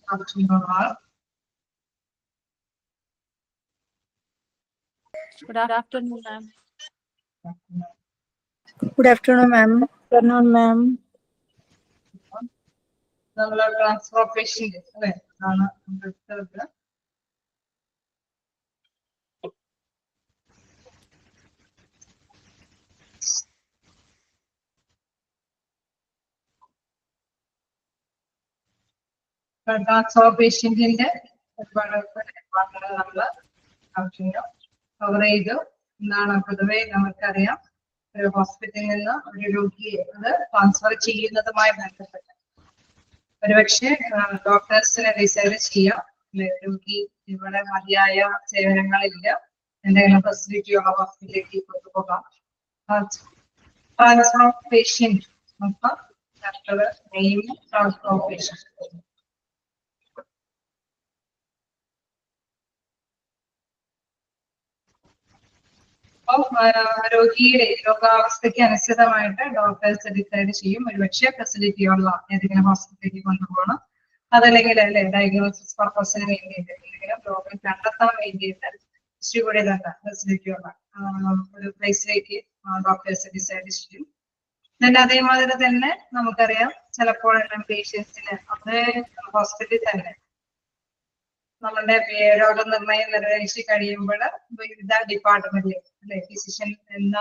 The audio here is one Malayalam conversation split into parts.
afternoon all. Good afternoon, ma'am. Good afternoon, ma'am. Good afternoon, ma'am. നമ്മൾ ട്രാൻസ്ഫർ ഓഫ് പേഷ്യന്റ് അല്ലെ ആണ് എടുത്തത്. ട്രാൻസ്ഫർ ഓഫ് പേഷ്യന്റിന്റെ ഒരുപാട് നമ്മൾ കവർ ചെയ്തു. എന്താണ് പൊതുവെ നമുക്കറിയാം, ഒരു ഹോസ്പിറ്റലിൽ നിന്ന് ഒരു രോഗിയെ അത് ട്രാൻസ്ഫർ ചെയ്യുന്നതുമായി ബന്ധപ്പെട്ട് ഒരുപക്ഷെ ഡോക്ടേഴ്സിനെ ഡിസൈഡ് ചെയ്യാം, രോഗി ഇവിടെ മതിയായ സേവനങ്ങളില്ല, എന്തെങ്കിലും ഫെസിലിറ്റി ഉള്ള ഹോസ്പിറ്റലിലേക്ക് കൊണ്ടുപോകാം. Transfer of patient name transfer of patient. രോഗിയുടെ രോഗാവസ്ഥയ്ക്ക് അനുസൃതമായിട്ട് ഡോക്ടേഴ്സ് ഡിസൈഡ് ചെയ്യും, ഒരുപക്ഷെ ഫെസിലിറ്റി ഉള്ള ഏതെങ്കിലും ഹോസ്പിറ്റലിലേക്ക് കൊണ്ടുപോകണം, അതല്ലെങ്കിൽ അല്ലെ ഡയഗ്നോസിസ് പർപ്പസിന് വേണ്ടിയിട്ട് എന്തെങ്കിലും രോഗം കണ്ടെത്താൻ വേണ്ടിയിട്ട് ഇച്ചിരി തന്നെ ഫെസിലിറ്റി ഉള്ള ഒരു പ്ലേസിലേക്ക് ഡോക്ടേഴ്സ് ഡിസൈഡ് ചെയ്യും. പിന്നെ അതേമാതിരി തന്നെ നമുക്കറിയാം, ചിലപ്പോഴെല്ലാം പേഷ്യൻസിന് അതേ ഹോസ്പിറ്റലിൽ തന്നെ നമ്മളുടെ രോഗനിർണയം നിർവഹിച്ച് കഴിയുമ്പോൾ വിവിധ ഡിപ്പാർട്ട്മെന്റിൽ അല്ലെ ഫിസിഷ്യൻ എന്ന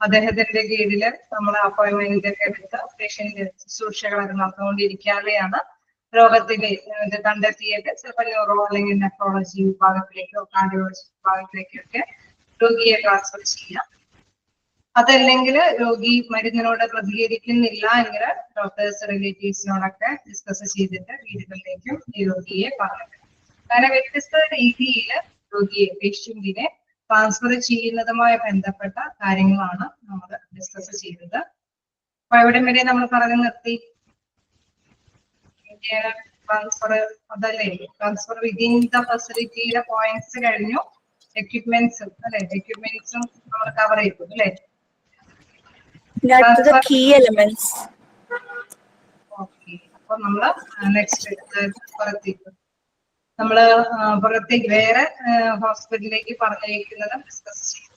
അദ്ദേഹത്തിന്റെ കീഴില് നമ്മൾ അപ്പോയിന്റ്മെന്റ് ഒക്കെ എടുത്ത് പേഷ്യന്റ് ശുശ്രൂഷകളൊക്കെ നടന്നുകൊണ്ടിരിക്കാതെയാണ് രോഗത്തിലെ ഇത് കണ്ടെത്തിയിട്ട് ചിലപ്പോൾ ന്യൂറോ അല്ലെങ്കിൽ നെഫ്രോളജി വിഭാഗത്തിലേക്കോ കാർഡിയോളജി വിഭാഗത്തിലേക്കൊക്കെ രോഗിയെ ട്രാൻസ്ഫർ ചെയ്യാം. അതല്ലെങ്കിൽ രോഗി മരുന്നിനോട് പ്രതികരിക്കുന്നില്ല എങ്കിൽ ഡോക്ടേഴ്സ് റിലേറ്റീവ്സിനോടൊക്കെ ഡിസ്കസ് ചെയ്തിട്ട് വീടുകളിലേക്കും ഈ രോഗിയെ പറഞ്ഞു. അങ്ങനെ വ്യത്യസ്ത രീതിയിൽ രോഗിയെ പേഷ്യന്റിനെ ട്രാൻസ്ഫർ ചെയ്യുന്നതുമായി ബന്ധപ്പെട്ട കാര്യങ്ങളാണ് നമ്മൾ ഡിസ്കസ് ചെയ്തത്. അപ്പൊ എവിടെ വരെ നമ്മൾ പറഞ്ഞു നിർത്തി? ട്രാൻസ്ഫർ അതല്ലേ, ട്രാൻസ്ഫർ വിതിൻ ദ ഫെസിലിറ്റിയുടെ പോയിന്റ്സ് കഴിഞ്ഞു. എക്യുപ്മെന്റ്സും അല്ലെ, എക്യുപ്മെന്റ്സും നമ്മൾ കവർ ചെയ്തു അല്ലെ. Key elements. ഓക്കെ, അപ്പൊ നമ്മള് നെക്സ്റ്റ് പുറത്തേക്ക് വേറെ ഹോസ്പിറ്റലിലേക്ക് പറഞ്ഞയക്കുന്നത് ഡിസ്കസ് ചെയ്യും.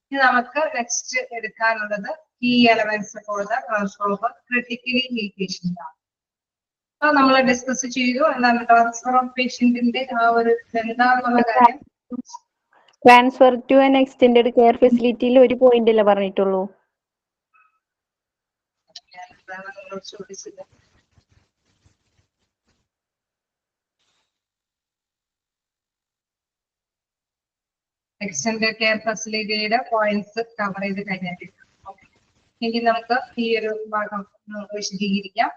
ഇനി നമുക്ക് നെക്സ്റ്റ് എടുക്കാനുള്ളത് key elements for the transfer of critically ill patient ആണ്. അപ്പൊ നമ്മൾ ഡിസ്കസ് ചെയ്തു എന്താണ് ട്രാൻസ്ഫർ ഓഫ് പേഷ്യന്റിന്റെ ആ ഒരു എന്താണെന്നുള്ള കാര്യം. Transfer to an extended care ഫെസിലിറ്റിയിൽ ഒരു പോയിന്റ് അല്ലേ പറഞ്ഞിട്ടുള്ളൂ? നിങ്ങളോട് ചോദിച്ചത് എക്സ്റ്റൻഡഡ് കെയർ ഫെസിലിറ്റിയുടെ പോയിന്റ്സ് കവർ ചെയ്ത് കഴിഞ്ഞിട്ടുണ്ട്. ഇനി നമുക്ക് ഈ ഒരു ഭാഗം വിശദീകരിക്കാം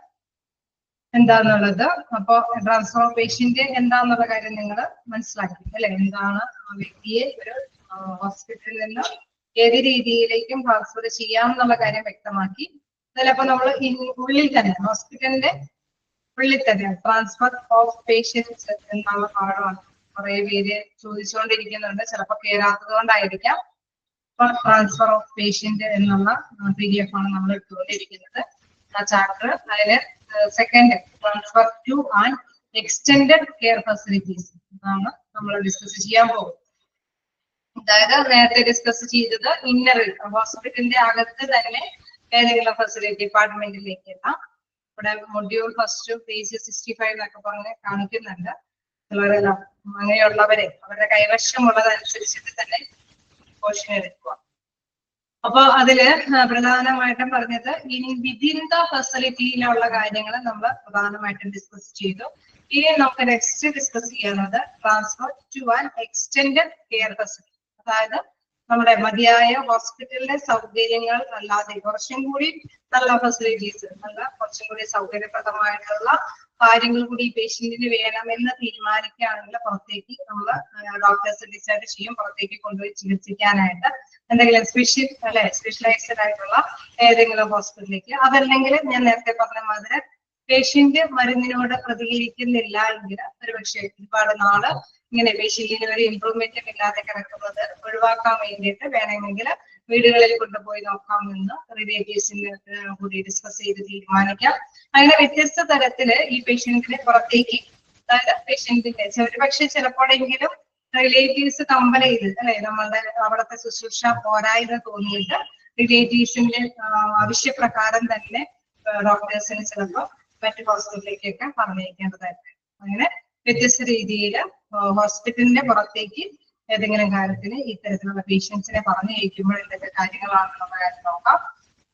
എന്താന്നുള്ളത്. അപ്പൊ ട്രാൻസ്ഫർ ഓഫ് പേഷ്യന്റ് എന്താന്നുള്ള കാര്യം നിങ്ങൾ മനസ്സിലാക്കി അല്ലെ. എന്താണ് ആ വ്യക്തിയെ ഒരു ഹോസ്പിറ്റലിൽ നിന്ന് ഏത് രീതിയിലേക്കും ട്രാൻസ്ഫർ ചെയ്യാം എന്നുള്ള കാര്യം വ്യക്തമാക്കി. അതിലപ്പോ നമ്മൾ ഉള്ളിൽ തന്നെ ഹോസ്പിറ്റലിന്റെ ഉള്ളിൽ തന്നെ ട്രാൻസ്ഫർ ഓഫ് പേഷ്യൻസ് എന്നുള്ള ഭാഗമാണ് കുറെ പേര് ചോദിച്ചുകൊണ്ടിരിക്കുന്നുണ്ട്, ചിലപ്പോൾ കേറാത്തത് കൊണ്ടായിരിക്കാം. ട്രാൻസ്ഫർ ഓഫ് പേഷ്യന്റ് എന്നുള്ള PDF ആണ് നമ്മൾ എടുത്തുകൊണ്ടിരിക്കുന്നത് ആ ചാപ്റ്റർ. അതിന് second transfer two and extended care facilities ആണ് നമ്മൾ ഡിസ്കസ് ചെയ്യാൻ പോകുന്നത്. അതായത് നേരത്തെ ഡിസ്കസ് ചെയ്തത് ഇന്നറിൽ ഹോസ്പിറ്റലിന്റെ അകത്ത് തന്നെ ഏതെങ്കിലും ഫെസിലിറ്റി ഡിപ്പാർട്ട്മെന്റിലേക്കല്ല. ഇവിടെ മൊഡ്യൂൾ ഫസ്റ്റ് പേജ് 65 എന്നൊക്കെ പറഞ്ഞ് കാണിക്കുന്നുണ്ട്. അങ്ങനെയുള്ളവരെ അവരുടെ കൈവശമുള്ളതനുസരിച്ചിട്ട് തന്നെ പോർഷൻ എടുക്കുക. അപ്പൊ അതില് പ്രധാനമായിട്ടും പറഞ്ഞത് ഇനി വിതിൻ ദ ഫെസിലിറ്റിയിലുള്ള കാര്യങ്ങൾ നമ്മൾ പ്രധാനമായിട്ടും ഡിസ്കസ് ചെയ്തു. ഇനി നമുക്ക് നെക്സ്റ്റ് ഡിസ്കസ് ചെയ്യുന്നത് transfer to an extended care facility. അതായത് നമ്മുടെ മതിയായ ഹോസ്പിറ്റലിലെ സൗകര്യങ്ങൾ അല്ലാതെ കുറച്ചും കൂടി നല്ല ഫെസിലിറ്റീസ്, നല്ല കുറച്ചും കൂടി സൗകര്യപ്രദമായിട്ടുള്ള കാര്യങ്ങൾ കൂടി പേഷ്യന്റിന് വേണമെന്ന് തീരുമാനിക്കുകയാണെങ്കിൽ പുറത്തേക്ക് നമ്മൾ ഡോക്ടേഴ്സ് ഡിസൈഡ് ചെയ്യും പുറത്തേക്ക് കൊണ്ടുപോയി ചികിത്സിക്കാനായിട്ട് എന്തെങ്കിലും സ്പെഷ്യലൈസ്ഡ് ആയിട്ടുള്ള ഏതെങ്കിലും ഹോസ്പിറ്റലിലേക്ക്. അതല്ലെങ്കിൽ ഞാൻ നേരത്തെ പറഞ്ഞ മാതിരി പേഷ്യന്റ് മരുന്നിനോട് പ്രതികരിക്കുന്നില്ല എങ്കിൽ ഒരുപക്ഷെ ഒരുപാട് നാള് ഇങ്ങനെ പേഷ്യന്റിന് ഒരു ഇംപ്രൂവ്മെന്റും ഇല്ലാതെ കിടക്കുന്നത് ഒഴിവാക്കാൻ വേണ്ടിയിട്ട് വേണമെങ്കിൽ വീടുകളിൽ കൊണ്ടുപോയി നോക്കാമെന്ന് റിലേറ്റീവ്സിന് കൂടി ഡിസ്കസ് ചെയ്ത് തീരുമാനിക്കാം. അങ്ങനെ വ്യത്യസ്ത തരത്തില് ഈ പേഷ്യന്റിനെ പുറത്തേക്ക് അതായത് പേഷ്യന്റിന്റെ ഒരുപക്ഷെ ചിലപ്പോഴെങ്കിലും റിലേറ്റീവ്സ് കമ്പൽ ചെയ്ത് അല്ലെ നമ്മളുടെ അവിടുത്തെ ശുശ്രൂഷ പോരായെന്ന് തോന്നിയിട്ട് റിലേറ്റീവ്സിന്റെ ആവശ്യപ്രകാരം തന്നെ ഡോക്ടേഴ്സിന് ചിലപ്പോൾ മറ്റു ഹോസ്പിറ്റലിലേക്കൊക്കെ പറഞ്ഞയക്കേണ്ടതായിട്ട് അങ്ങനെ വ്യത്യസ്ത രീതിയിൽ ഹോസ്പിറ്റലിന്റെ പുറത്തേക്ക് ഏതെങ്കിലും കാര്യത്തിന് ഇത്തരത്തിലുള്ള പേഷ്യൻസിനെ പറഞ്ഞയക്കുമ്പോൾ എന്തൊക്കെ കാര്യങ്ങളാണെന്നുള്ള കാര്യം നോക്കാം.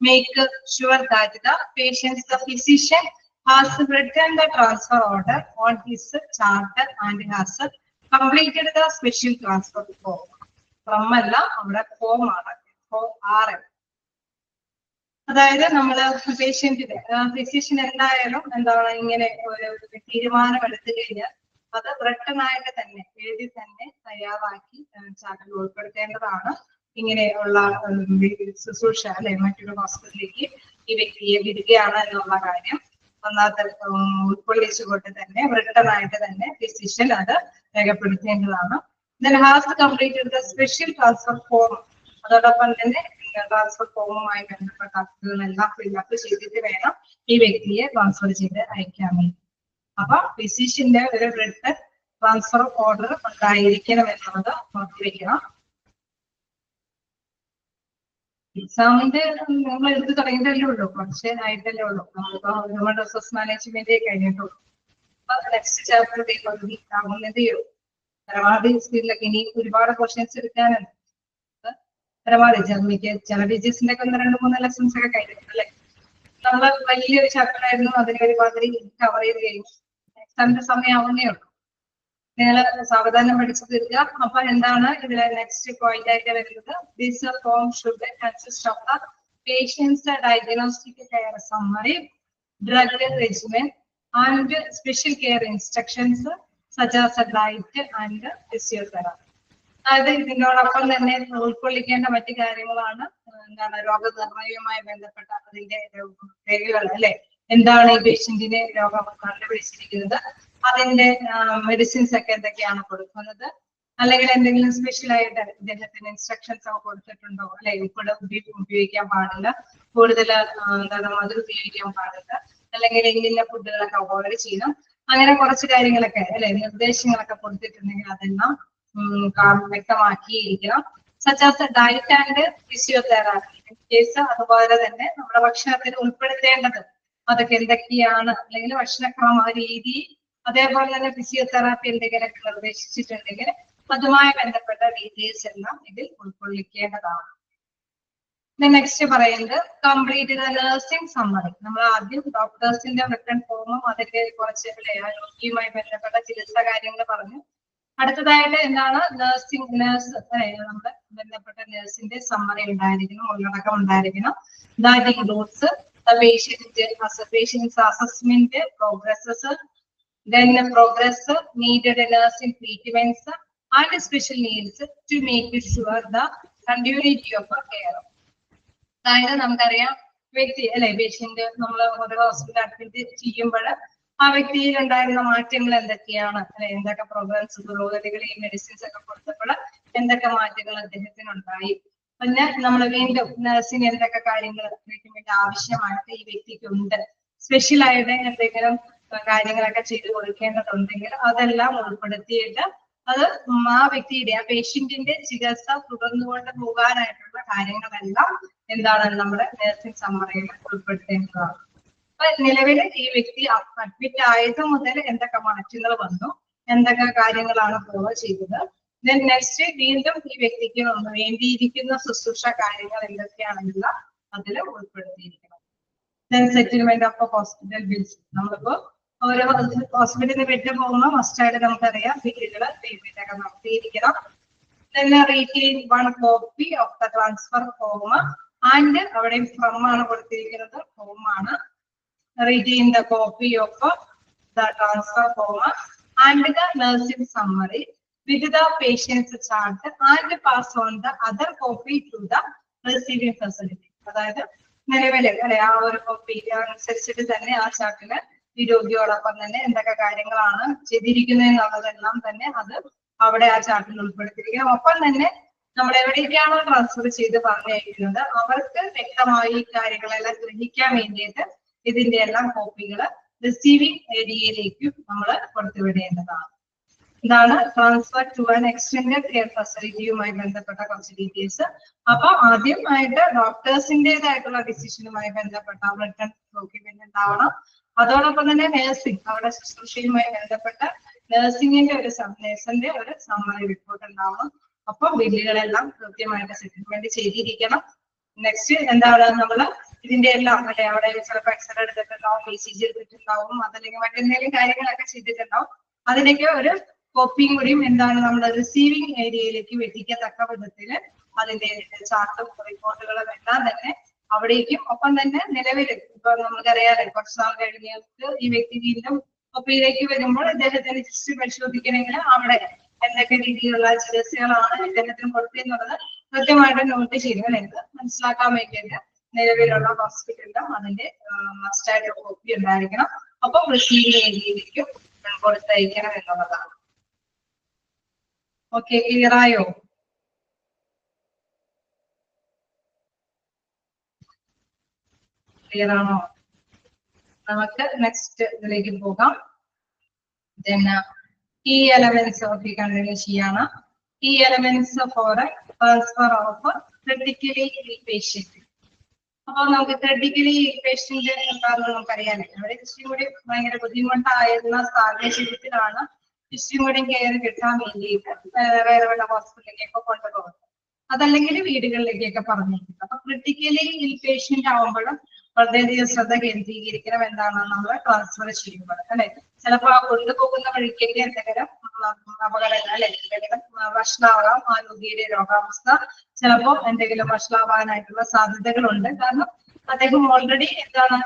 Make sure that the patients the physician has written the transfer order on his chart and has completed the special transfer form. ഫ്രമല്ല അവിടെ ഫോം ആണ്, അതായത് നമ്മള് പേഷ്യന്റിന് ഫിസിഷ്യൻ എന്തായാലും എന്താണ് ഇങ്ങനെ ഒരു തീരുമാനം എടുത്തു കഴിഞ്ഞാൽ അത് റിട്ടനായിട്ട് തന്നെ എഴുതി തന്നെ തയ്യാറാക്കി ചാർട്ടിൽ ഉൾപ്പെടുത്തേണ്ടതാണ്. ഇങ്ങനെയുള്ള ശുശ്രൂഷ അല്ലെ മറ്റൊരു ഹോസ്പിറ്റലിലേക്ക് ഈ വ്യക്തിയെ വിടുകയാണ് എന്നുള്ള കാര്യം ഒന്നാമത്തെ ഉൾക്കൊള്ളിച്ചുകൊണ്ട് തന്നെ റിട്ടനായിട്ട് തന്നെ ഫിസിഷ്യൻ അത് രേഖപ്പെടുത്തേണ്ടതാണ്. Then has completed the special transfer form. അതോടൊപ്പം തന്നെ ട്രാൻസ്ഫർ ഫോമുമായി ബന്ധപ്പെട്ട അക്കങ്ങളെല്ലാം ഫില്ലപ്പ് ചെയ്തിട്ട് വേണം ഈ വ്യക്തിയെ ട്രാൻസ്ഫർ ചെയ്ത് അയക്കാൻ വേണ്ടി. അപ്പൊ ഫിസിഷ്യന്റെ ഒരു റിട്ടൺ ട്രാൻസ്ഫർ ഓർഡർ ഉണ്ടായിരിക്കണം എന്നുള്ളത് നോക്കിവെക്കണം. എക്സാമിന്റെ നമ്മൾ എടുത്ത് തുടങ്ങിയിട്ടല്ലേ ഉള്ളൂ, കുറച്ച് ആയിട്ടല്ലേ ഉള്ളൂ. നമ്മളിപ്പോ ഹ്യൂമൻ റിസോഴ്സ് മാനേജ്മെന്റ് കഴിഞ്ഞിട്ടുള്ളൂ. അപ്പൊ നെക്സ്റ്റ് ചാപ്റ്റർ പകുതി ആകുന്നതേ ഉള്ളൂ. പരമാവധി സ്പീഡിലൊക്കെ ഇനി ഒരുപാട് ക്വസ്റ്റ്യൻസ് എടുക്കാനുണ്ട്. പരമാവധി ചില ടീച്ചേഴ്സിന്റെ ഒക്കെ 1-2-3 ലെസൺസ് ഒക്കെ കഴിഞ്ഞിട്ടുണ്ട് അല്ലെ. നമ്മള് വലിയൊരു ചാപ്റ്റർ ആയിരുന്നു, അതിനെ ഒരുമാതിരി കവർ ചെയ്ത് കഴിഞ്ഞു. എക്സാമിന്റെ സമയമാവുന്നേ ഉള്ളൂ. നിങ്ങൾ സാവധാനം പഠിച്ചു തീർക്കുക. അപ്പൊ എന്താണ് ഇതിലെ നെക്സ്റ്റ് പോയിന്റ് ആയിട്ട് വരുന്നത്? This form should consist of the patients diagnostic care summary, drug regimen and special care instructions such as diet and physiotherapy. അതായത് ഇതിനോടൊപ്പം തന്നെ ഉൾക്കൊള്ളിക്കേണ്ട മറ്റു കാര്യങ്ങളാണ് എന്താണ് രോഗനിർണയവുമായി ബന്ധപ്പെട്ട അതിന്റെ രേഖകൾ അല്ലെ. എന്താണ് ഈ പേഷ്യന്റിനെ രോഗം കണ്ടുപിടിച്ചിരിക്കുന്നത്, അതിന്റെ മെഡിസിൻസ് ഒക്കെ എന്തൊക്കെയാണ് കൊടുക്കുന്നത്, അല്ലെങ്കിൽ എന്തെങ്കിലും സ്പെഷ്യൽ ആയിട്ട് ഇദ്ദേഹത്തിന് ഇൻസ്ട്രക്ഷൻസ് ഒക്കെ കൊടുത്തിട്ടുണ്ടോ അല്ലെ. ഉൾപ്പെടെ ഉപയോഗിക്കാൻ പാടില്ല, കൂടുതൽ എന്താണ് മധുരം ഉപയോഗിക്കാൻ പാടില്ല, അല്ലെങ്കിൽ ഇന്ന ഫുഡുകളൊക്കെ അവോയ്ഡ് ചെയ്യണം, അങ്ങനെ കുറച്ച് കാര്യങ്ങളൊക്കെ അല്ലെ നിർദ്ദേശങ്ങളൊക്കെ കൊടുത്തിട്ടുണ്ടെങ്കിൽ അതെല്ലാം വ്യക്തമാക്കിയിരിക്കണം. Such as diet and physiotherapy case. അതുപോലെ തന്നെ നമ്മുടെ ഭക്ഷണത്തിൽ ഉൾപ്പെടുത്തേണ്ടത് അതൊക്കെ എന്തൊക്കെയാണ്, അല്ലെങ്കിൽ ഭക്ഷണക്രമ രീതി, അതേപോലെ തന്നെ ഫിസിയോതെറാപ്പി എന്തെങ്കിലുമൊക്കെ നിർദ്ദേശിച്ചിട്ടുണ്ടെങ്കിൽ അതുമായി ബന്ധപ്പെട്ട ഡീറ്റെയിൽസ് എല്ലാം ഇതിൽ ഉൾക്കൊള്ളിക്കേണ്ടതാണ്. നെക്സ്റ്റ് പറയുന്നത് കംപ്ലീറ്റ് ദ നഴ്സിംഗ് സമ്മറി. നമ്മൾ ആദ്യം ഡോക്ടേഴ്സിന്റെ റിട്ടൺ ഫോമും അതിന്റെ കുറച്ച് ആരോഗ്യവുമായി ബന്ധപ്പെട്ട ചികിത്സ കാര്യങ്ങൾ പറഞ്ഞു. അടുത്തതായിട്ട് എന്താണ് നേഴ്സ് നമ്മുടെ ബന്ധപ്പെട്ട നേഴ്സിന്റെ സമ്മറി ഉണ്ടായിരിക്കണം, ഉള്ളടക്കം ഉണ്ടായിരിക്കണം. That includes patient's assessment, progresses, then progress, needed nursing treatments and special needs to make sure the continuity of care. അതായത് നമുക്കറിയാം വ്യക്തി അല്ലെ പേഷ്യന്റ് നമ്മൾ ഒരു ഹോസ്പിറ്റൽ അഡ്മിറ്റ് ചെയ്യുമ്പോൾ ആ വ്യക്തിയിൽ ഉണ്ടായിരുന്ന മാറ്റങ്ങൾ എന്തൊക്കെയാണ് അല്ലെ, എന്തൊക്കെ പ്രോഗ്രാംസ് പുരോഗതികൾ ഈ മെഡിസിൻസ് ഒക്കെ കൊടുത്തപ്പോൾ എന്തൊക്കെ മാറ്റങ്ങൾ അദ്ദേഹത്തിന് ഉണ്ടായി, പിന്നെ നമ്മൾ വീണ്ടും നഴ്സിംഗ് എന്തൊക്കെ കാര്യങ്ങൾ ട്രീറ്റ്മെന്റ് ആവശ്യമായിട്ട് ഈ വ്യക്തിക്ക് ഉണ്ട്, സ്പെഷ്യൽ ആയിട്ട് എന്തെങ്കിലും കാര്യങ്ങളൊക്കെ ചെയ്തു കൊടുക്കേണ്ടതുണ്ടെങ്കിൽ അതെല്ലാം ഉൾപ്പെടുത്തിയിട്ട് അത് ആ വ്യക്തിയുടെ ആ പേഷ്യന്റിന്റെ ചികിത്സ തുടർന്നുകൊണ്ട് പോകാനായിട്ടുള്ള കാര്യങ്ങളെല്ലാം എന്താണ് നമ്മുടെ നഴ്സിംഗ് സമ്മറിയിൽ ഉൾപ്പെടുത്തേണ്ടതാണ്. അപ്പൊ നിലവിൽ ഈ വ്യക്തി അഡ്മിറ്റ് ആയത് മുതൽ എന്തൊക്കെ മാറ്റങ്ങൾ വന്നു, എന്തൊക്കെ കാര്യങ്ങളാണ് ഫോളോ ചെയ്തത്, ദെൻ നെക്സ്റ്റ് വീണ്ടും ഈ വ്യക്തിക്ക് വേണ്ടിയിരിക്കുന്ന ശുശ്രൂഷ കാര്യങ്ങൾ എന്തൊക്കെയാണെന്നുള്ള അതിൽ ഉൾപ്പെടുത്തിയിരിക്കണം. Then settlement of hospital bills. നമ്മളിപ്പോ ഓരോ ഹോസ്പിറ്റലിൽ വിട്ടു പോകുമ്പോൾ മസ്റ്റായിട്ട് നമുക്കറിയാം ബില്ലുകൾ പേയ്മെന്റ് ഒക്കെ നടത്തിയിരിക്കണം. Then retain 1 copy of the transfer form and അവിടെ ഫ്രം ആണ് കൊടുത്തിരിക്കുന്നത്, ഫോം ആണ്. Retain the copy of the transfer form and the nursing summary with the patient's chart and pass on the other copy to the receiving facility. അതായത് നിലവിലെ അല്ലെ ആ ഒരു കോപ്പി അനുസരിച്ചിട്ട് തന്നെ ആ ചാർട്ടില് ഈ രോഗിയോടൊപ്പം തന്നെ എന്തൊക്കെ കാര്യങ്ങളാണ് ചെയ്തിരിക്കുന്നത് എന്നുള്ളതെല്ലാം തന്നെ അത് അവിടെ ആ ചാർട്ടിൽ ഉൾപ്പെടുത്തിയിരിക്കണം. ഒപ്പം തന്നെ നമ്മൾ എവിടേക്കാണോ ട്രാൻസ്ഫർ ചെയ്ത് പറഞ്ഞിരിക്കുന്നത് അവർക്ക് വ്യക്തമായി ഈ കാര്യങ്ങളെല്ലാം ഗ്രഹിക്കാൻ വേണ്ടിയിട്ട് ഇതിന്റെ എല്ലാം കോപ്പികൾ റിസീവിംഗ് ഏരിയയിലേക്കും നമ്മൾ കൊടുത്തുവിടേണ്ടതാണ്. ഇതാണ് transfer to an extended care ഫെസിലിറ്റിയുമായി ബന്ധപ്പെട്ട കുറച്ച് ഡീറ്റെയിൽസ്. അപ്പൊ ആദ്യമായിട്ട് ഡോക്ടേഴ്സിൻ്റെതായിട്ടുള്ള ഡിസിഷനുമായി ബന്ധപ്പെട്ട റിട്ടൺ ഡോക്യുമെന്റ് ഉണ്ടാവണം. അതോടൊപ്പം തന്നെ നഴ്സിംഗ്, അവരുടെ ശുശ്രൂഷയുമായി ബന്ധപ്പെട്ട നഴ്സിംഗിന്റെ നേഴ്സിന്റെ ഒരു സമ്മറി റിപ്പോർട്ട് ഉണ്ടാവണം. അപ്പൊ ബില്ലുകളെല്ലാം കൃത്യമായിട്ട് സെറ്റിൽമെന്റ് ചെയ്തിരിക്കണം. നെക്സ്റ്റ് എന്താണ്, നമ്മള് ഇതിന്റെ എല്ലാം അല്ലെ, അവിടെ ചിലപ്പോൾ എക്സ്റേ എടുത്തിട്ടുണ്ടാവും, PCG എടുത്തിട്ടുണ്ടാവും, അതല്ലെങ്കിൽ മറ്റെന്തെങ്കിലും കാര്യങ്ങളൊക്കെ ചെയ്തിട്ടുണ്ടാവും. അതിലേക്ക് ഒരു കോപ്പിയും കൂടിയും എന്താണ് നമ്മൾ റിസീവിംഗ് ഏരിയയിലേക്ക് എത്തിക്കത്തക്ക വിധത്തിൽ അതിന്റെ ചാർട്ടും റിപ്പോർട്ടുകളും എല്ലാം തന്നെ അവിടേക്കും, ഒപ്പം തന്നെ നിലവിൽ ഇപ്പൊ നമുക്കറിയാതെ കുറച്ച് നാൾ കഴിഞ്ഞിട്ട് ഈ വ്യക്തി വീണ്ടും ഒപ്പിയിലേക്ക് വരുമ്പോൾ ഇദ്ദേഹത്തിന്റെ ഹിസ്റ്ററി പരിശോധിക്കണമെങ്കിൽ അവിടെ എന്തൊക്കെ രീതിയിലുള്ള ചികിത്സകളാണ് ഇദ്ദേഹത്തിന് കൊടുത്തിരുന്നത് കൃത്യമായിട്ട് നോട്ട് ചെയ്യുക എന്ന് മനസ്സിലാക്കാൻ വേണ്ടിയിട്ട് നിലവിലുള്ള ഹോസ്പിറ്റലിലും അതിന്റെ മസ്റ്റായിട്ട് കോപ്പി ഉണ്ടായിരിക്കണം. അപ്പം റിസീവിംഗ് ഏരിയയിലേക്കും കൊടുത്തയക്കണം എന്നുള്ളതാണ്. ഓക്കെ, ക്ലിയർ ആയോ? ക്ലിയർ ആണോ? നമുക്ക് നെക്സ്റ്റ് ഇതിലേക്ക് പോകാം. കീ എലമെന്റ്സ് ഓഫ് കണ്ടിന്യൂ ചെയ്യാണ്. Key elements for transfer of critically ill patient. അപ്പൊ നമുക്ക് ക്രിട്ടിക്കലി ഇൽ പേഷ്യന്റ് എന്താണെന്ന് നമുക്കറിയാം. അവിടെ ഇച്ചിരി കൂടി ഭയങ്കര ബുദ്ധിമുട്ടായിരുന്ന സാഹചര്യത്തിലാണ് ഇച്ചിരി കൂടി കെയർ കിട്ടാൻ വേണ്ടിയിട്ട് വേറെ വല്ല ഹോസ്പിറ്റലിലേക്കൊക്കെ കൊണ്ടുപോകുന്നത്, അതല്ലെങ്കിൽ വീടുകളിലേക്കൊക്കെ പറഞ്ഞിരിക്കുന്നത്. അപ്പൊ ക്രിട്ടിക്കലി ഇൽ പേഷ്യന്റ് ആവുമ്പോഴും വളരെയധികം ശ്രദ്ധ കേന്ദ്രീകരിക്കണം. എന്താണ് നമ്മൾ ട്രാൻസ്ഫർ ചെയ്യുമ്പോൾ അല്ലെ, ചിലപ്പോൾ ആ കൊണ്ടുപോകുന്ന വഴിക്കൊക്കെ എന്തെങ്കിലും അപകടങ്ങൾ അല്ലെ, എന്തെങ്കിലും വഷളാവാം, ആരോഗ്യ രോഗാവസ്ഥ ചിലപ്പോൾ എന്തെങ്കിലും വഷളാവാനായിട്ടുള്ള സാധ്യതകളുണ്ട്. കാരണം അദ്ദേഹം ഓൾറെഡി എന്താണ്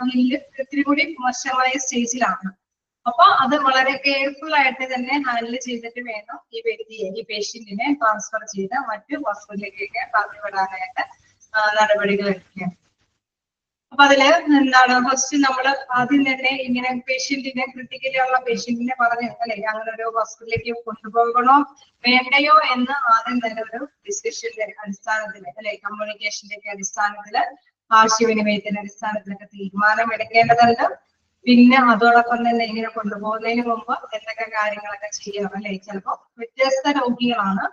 ഇത്തിരി കൂടി മോശമായ സ്റ്റേജിലാണ്. അപ്പൊ അത് വളരെ കെയർഫുൾ ആയിട്ട് തന്നെ ഹാൻഡിൽ ചെയ്തിട്ട് വേണം ഈ വ്യക്തിയെ, ഈ പേഷ്യന്റിനെ ട്രാൻസ്ഫർ ചെയ്ത് മറ്റു ഹോസ്പിറ്റലിലേക്കൊക്കെ പറഞ്ഞുവിടാനായിട്ട് നടപടികൾ എടുക്കുക. അപ്പൊ അതില് എന്താണ്, ഫസ്റ്റ് നമ്മൾ ആദ്യം തന്നെ ഇങ്ങനെ പേഷ്യന്റിനെ, ക്രിട്ടിക്കലി ഉള്ള പേഷ്യന്റിനെ പറഞ്ഞു അല്ലെ, അങ്ങനെ ഒരു ഹോസ്പിറ്റലിലേക്ക് കൊണ്ടുപോകണോ വേണ്ടയോ എന്ന് ആദ്യം തന്നെ ഒരു ഡിസ്കഷന്റെ അടിസ്ഥാനത്തില് അല്ലെ, കമ്മ്യൂണിക്കേഷന്റെ ഒക്കെ അടിസ്ഥാനത്തില്, ആശയവിനിമയത്തിന്റെ അടിസ്ഥാനത്തിലൊക്കെ തീരുമാനം എടുക്കേണ്ടതുണ്ട്. പിന്നെ അതോടൊപ്പം തന്നെ ഇങ്ങനെ കൊണ്ടുപോകുന്നതിന് മുമ്പ് എന്തൊക്കെ കാര്യങ്ങളൊക്കെ ചെയ്യണം അല്ലെ. ചിലപ്പോൾ വ്യത്യസ്ത രോഗികളാണ്,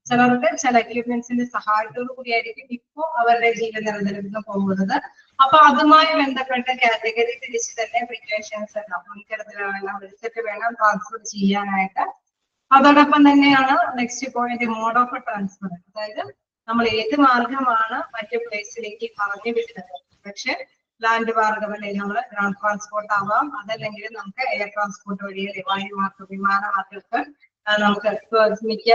ചിലർക്ക് ചില എക്യുപ്മെന്റ്സിന്റെ സഹായത്തോടു കൂടിയായിരിക്കും ഇപ്പോ അവരുടെ ജീവൻ നിലനിൽക്കുന്നു പോകുന്നത്. അപ്പൊ അതുമായി ബന്ധപ്പെട്ട കാറ്റഗറി തിരിച്ച് തന്നെ പ്രിക്കോഷൻസ് എല്ലാം മുൻകരുതലെല്ലാം എടുത്തിട്ട് വേണം ട്രാൻസ്ഫർ ചെയ്യാനായിട്ട്. അതോടൊപ്പം തന്നെയാണ് next point mode of transfer. അതായത് നമ്മൾ ഏത് മാർഗമാണ് മറ്റു പ്ലേസിലേക്ക് പറഞ്ഞു വിടുന്നത്. പക്ഷെ ലാൻഡ് മാർഗം അല്ലെങ്കിൽ നമ്മൾ ഗ്രൗണ്ട് ട്രാൻസ്പോർട്ട് ആവാം, അതല്ലെങ്കിൽ നമുക്ക് എയർ ട്രാൻസ്പോർട്ട് വഴി അല്ലെ, വായുമാർഗം, വിമാനമാർഗമൊക്കെ നമുക്ക് മിക്ക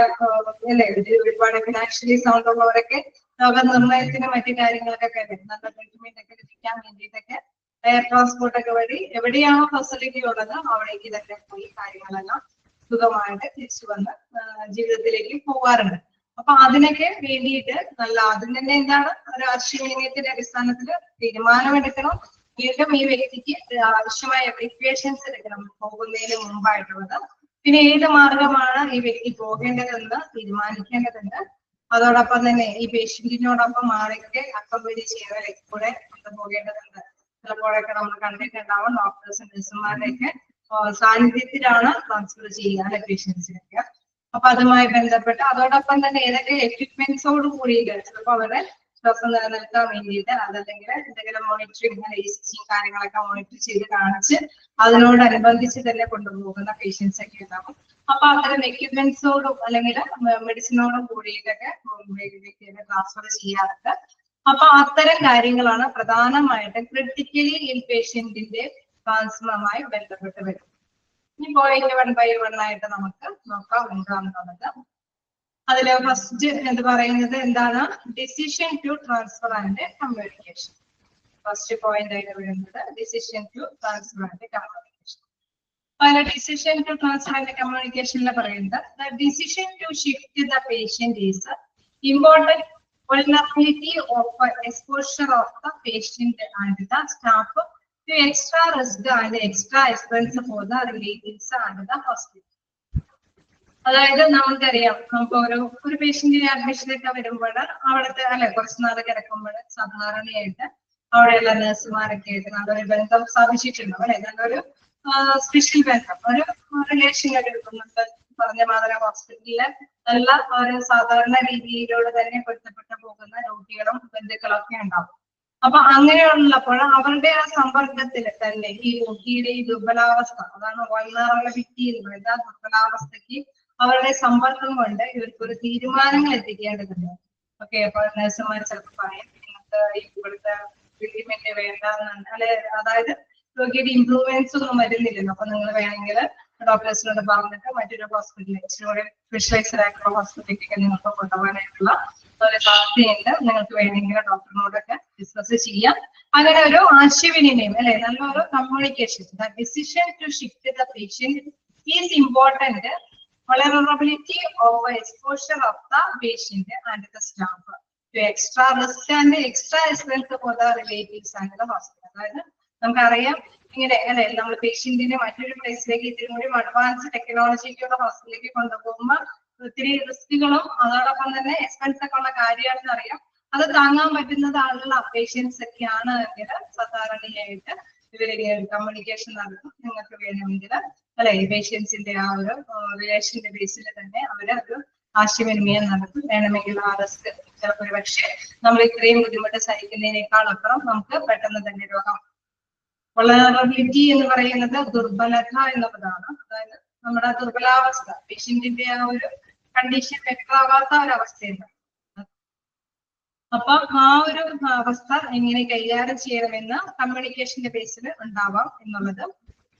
അല്ലെ ഒരുപാട് ഫിനാൻഷ്യലി സൗണ്ട് ഉള്ളവരൊക്കെ രോഗനിർണയത്തിനും മറ്റു കാര്യങ്ങൾക്കൊക്കെ നല്ല ട്രീറ്റ്മെന്റ് ഒക്കെ ലഭിക്കാൻ വേണ്ടിയിട്ടൊക്കെ എയർ ട്രാൻസ്പോർട്ട് ഒക്കെ വഴി എവിടെയാണോ ഫെസിലിറ്റി ഉള്ളത് അവിടേക്ക് തന്നെ പോയി കാര്യങ്ങളെല്ലാം സുഖമായിട്ട് തിരിച്ചു വന്ന് ജീവിതത്തിലേക്ക് പോകാറുണ്ട്. അപ്പൊ അതിനൊക്കെ വേണ്ടിയിട്ട് നല്ല ആദ്യം തന്നെ എന്താണ്, ഒരു ആശയവിനിമയത്തിന്റെ അടിസ്ഥാനത്തിൽ തീരുമാനമെടുക്കണം. വീണ്ടും ഈ വ്യക്തിക്ക് ആവശ്യമായ പ്രിപ്പറേഷൻസ് എടുക്കണം പോകുന്നതിന് മുമ്പായിട്ടുള്ളത്. പിന്നെ ഏത് മാർഗമാണ് ഈ വ്യക്തി പോകേണ്ടതെന്ന് തീരുമാനിക്കേണ്ടതുണ്ട്. അതോടൊപ്പം തന്നെ ഈ പേഷ്യന്റിനോടൊപ്പം ആരൊക്കെ അക്കമ്പനി ചെയ്തവരെ കൂടെ കൊണ്ടുപോകേണ്ടതുണ്ട്. ചിലപ്പോഴൊക്കെ നമ്മൾ കണ്ടിട്ടുണ്ടാവും ഡോക്ടേഴ്സും നഴ്സുമാരുടെയൊക്കെ സാന്നിധ്യത്തിലാണ് ട്രാൻസ്ഫർ ചെയ്യുക പേഷ്യൻസിനൊക്കെ. അപ്പൊ അതുമായി ബന്ധപ്പെട്ട് അതോടൊപ്പം തന്നെ ഏതൊക്കെ എക്യുപ്മെന്റ്സോട് കൂടിയിട്ട് ചിലപ്പോൾ അവരുടെ ശ്വാസം നിലനിർത്താൻ വേണ്ടിയിട്ട് അതല്ലെങ്കിൽ എന്തെങ്കിലും മോണിറ്ററിങ് ECG കാര്യങ്ങളൊക്കെ മോണിറ്റർ ചെയ്ത് കാണിച്ച് അതിനോടനുബന്ധിച്ച് തന്നെ കൊണ്ടുപോകുന്ന പേഷ്യൻസ് ഒക്കെ ഉണ്ടാവും. അപ്പൊ അത്തരം എക്യുപ്മെന്റ്സോടും അല്ലെങ്കിൽ മെഡിസിനോടും കൂടിയിട്ടൊക്കെ വ്യക്തിയെ ട്രാൻസ്ഫർ ചെയ്യാറുണ്ട്. അപ്പൊ അത്തരം കാര്യങ്ങളാണ് പ്രധാനമായിട്ട് ക്രിട്ടിക്കലി ഇൽ പേഷ്യന്റിന്റെ ട്രാൻസ്ഫറുമായി ബന്ധപ്പെട്ട് വരുന്നത്. ഇനി പോയിന്റ് 1 by 1 ആയിട്ട് നമുക്ക് നോക്കാം എന്താണെന്നുള്ളത്. അതില് ഫസ്റ്റ് എന്ന് പറയുന്നത് എന്താണ്, decision to transfer and communication. First point ആയിട്ട് വരുന്നത് decision to transfer and communication. അതിലെ ഡിസിഷൻ ടു ട്രാൻസ്ഫർ ആൻഡ് കമ്മ്യൂണിക്കേഷനിൽ പറയുന്നത് decision to shift the patient is important vulnerability of exposure of the patient and the staff to extra risk and extra expense for the relatives and the hospital. അതായത് നമുക്കറിയാം, നമുക്ക് ഒരു പേഷ്യന്റിന് അഡ്മിഷനൊക്കെ വരുമ്പോൾ അവിടുത്തെ അല്ലെ കുറച്ച് നാൾ കിടക്കുമ്പോൾ സാധാരണയായിട്ട് അവിടെയുള്ള നഴ്സുമാരൊക്കെ ആയിട്ട് നല്ലൊരു ബന്ധം സ്ഥാപിച്ചിട്ടുണ്ടാവും അല്ലെ, നല്ലൊരു സ്പെഷ്യൽ ബന്ധം, ഒരു റിലേഷൻ എടുക്കുന്നുണ്ട്. പറഞ്ഞ മാതൃക ഹോസ്പിറ്റലില് നല്ല ഒരു സാധാരണ രീതിയിലൂടെ തന്നെ പൊരുത്തപ്പെട്ടു പോകുന്ന രോഗികളും ബന്ധുക്കളും ഒക്കെ ഉണ്ടാവും. അപ്പൊ അങ്ങനെയുള്ളപ്പോൾ അവരുടെ ആ സമ്പർക്കത്തിൽ തന്നെ ഈ രോഗിയുടെ ഈ ദുർബലാവസ്ഥ, അതാണ് വൾനറബിലിറ്റി എന്ന് പറയുന്നത്. ആ ദുർബലാവസ്ഥയ്ക്ക് അവരുടെ സമ്പർക്കം കൊണ്ട് ഇവർക്കൊരു തീരുമാനങ്ങൾ എത്തിക്കേണ്ടതുണ്ട്. ഓക്കെ, അപ്പൊ നഴ്സുമാർ ചിലപ്പോൾ പറയും നിങ്ങൾക്ക് ഇവിടുത്തെ ട്രീറ്റ്മെന്റ് വേണ്ടെന്നുണ്ട്, അല്ലെ അതായത് രോഗിയുടെ ഇംപ്രൂവ്മെന്റ്സ് ഒന്നും വരുന്നില്ലല്ലോ, അപ്പൊ നിങ്ങൾ വേണമെങ്കിൽ ഡോക്ടേഴ്സിനോട് പറഞ്ഞിട്ട് മറ്റൊരു ഹോസ്പിറ്റലിൽ ഇച്ചിരി സ്പെഷ്യലൈസ്ഡ് ആയിട്ടുള്ള ഹോസ്പിറ്റലിലേക്ക് നിങ്ങൾക്ക് കൊണ്ടുപോകാനായിട്ടുള്ള ഒരു സാധ്യതയുണ്ട്. നിങ്ങൾക്ക് വേണമെങ്കിൽ ഡോക്ടറിനോടൊക്കെ ഡിസ്കസ് ചെയ്യാം. അങ്ങനെ ഒരു ആശയവിനിമയം, അല്ലെ, നല്ലൊരു communication. The decision to shift the patient is important. Vulnerability of exposure of the patient and the staff to extra risk and extra expense for the relatives and the hospital. അതായത് നമുക്കറിയാം ഇങ്ങനെ അല്ലെ, നമ്മൾ പേഷ്യന്റിനെ മറ്റൊരു പ്ലേസിലേക്ക് ഇത്തിരി കൂടി അഡ്വാൻസ് ടെക്നോളജിക്കുള്ള ഹോസ്പിറ്റലിലേക്ക് കൊണ്ടുപോകുമ്പോൾ ഒത്തിരി റിസ്കുകളും അതോടൊപ്പം തന്നെ എക്സ്പെൻസ് ഒക്കെ ഉള്ള കാര്യമാണെന്ന് അറിയാം. അത് താങ്ങാൻ പറ്റുന്നത് ആളുകൾ പേഷ്യൻസ് ഒക്കെയാണ് എങ്കിൽ സാധാരണയായിട്ട് ഇവര് കമ്മ്യൂണിക്കേഷൻ നടത്തും. നിങ്ങൾക്ക് വേണമെങ്കിൽ അല്ലെ പേഷ്യൻസിന്റെ ആ ഒരു റിലേഷന്റെ ബേസിൽ തന്നെ അവര് ഒരു ആശയവിനിമയം നടത്തും. വേണമെങ്കിൽ ആ റിസ്ക് ചിലപ്പോൾ പക്ഷേ നമ്മൾ ഇത്രയും ബുദ്ധിമുട്ട് സഹിക്കുന്നതിനേക്കാൾ അപ്പുറം നമുക്ക് പെട്ടെന്ന് തന്നെ രോഗം. വൾനറബിലിറ്റി എന്ന് പറയുന്നത് ദുർബലത എന്നുള്ളതാണ്. അതായത് നമ്മുടെ ദുർബലാവസ്ഥ, പേഷ്യന്റിന്റെ ആ ഒരു കണ്ടീഷൻ വ്യക്തമാവാത്ത ഒരവസ്ഥയുണ്ട്. അപ്പൊ ആ ഒരു അവസ്ഥ എങ്ങനെ കൈകാര്യം ചെയ്യണമെന്ന് കമ്മ്യൂണിക്കേഷന്റെ ബേസിൽ ഉണ്ടാവാം എന്നുള്ളത്.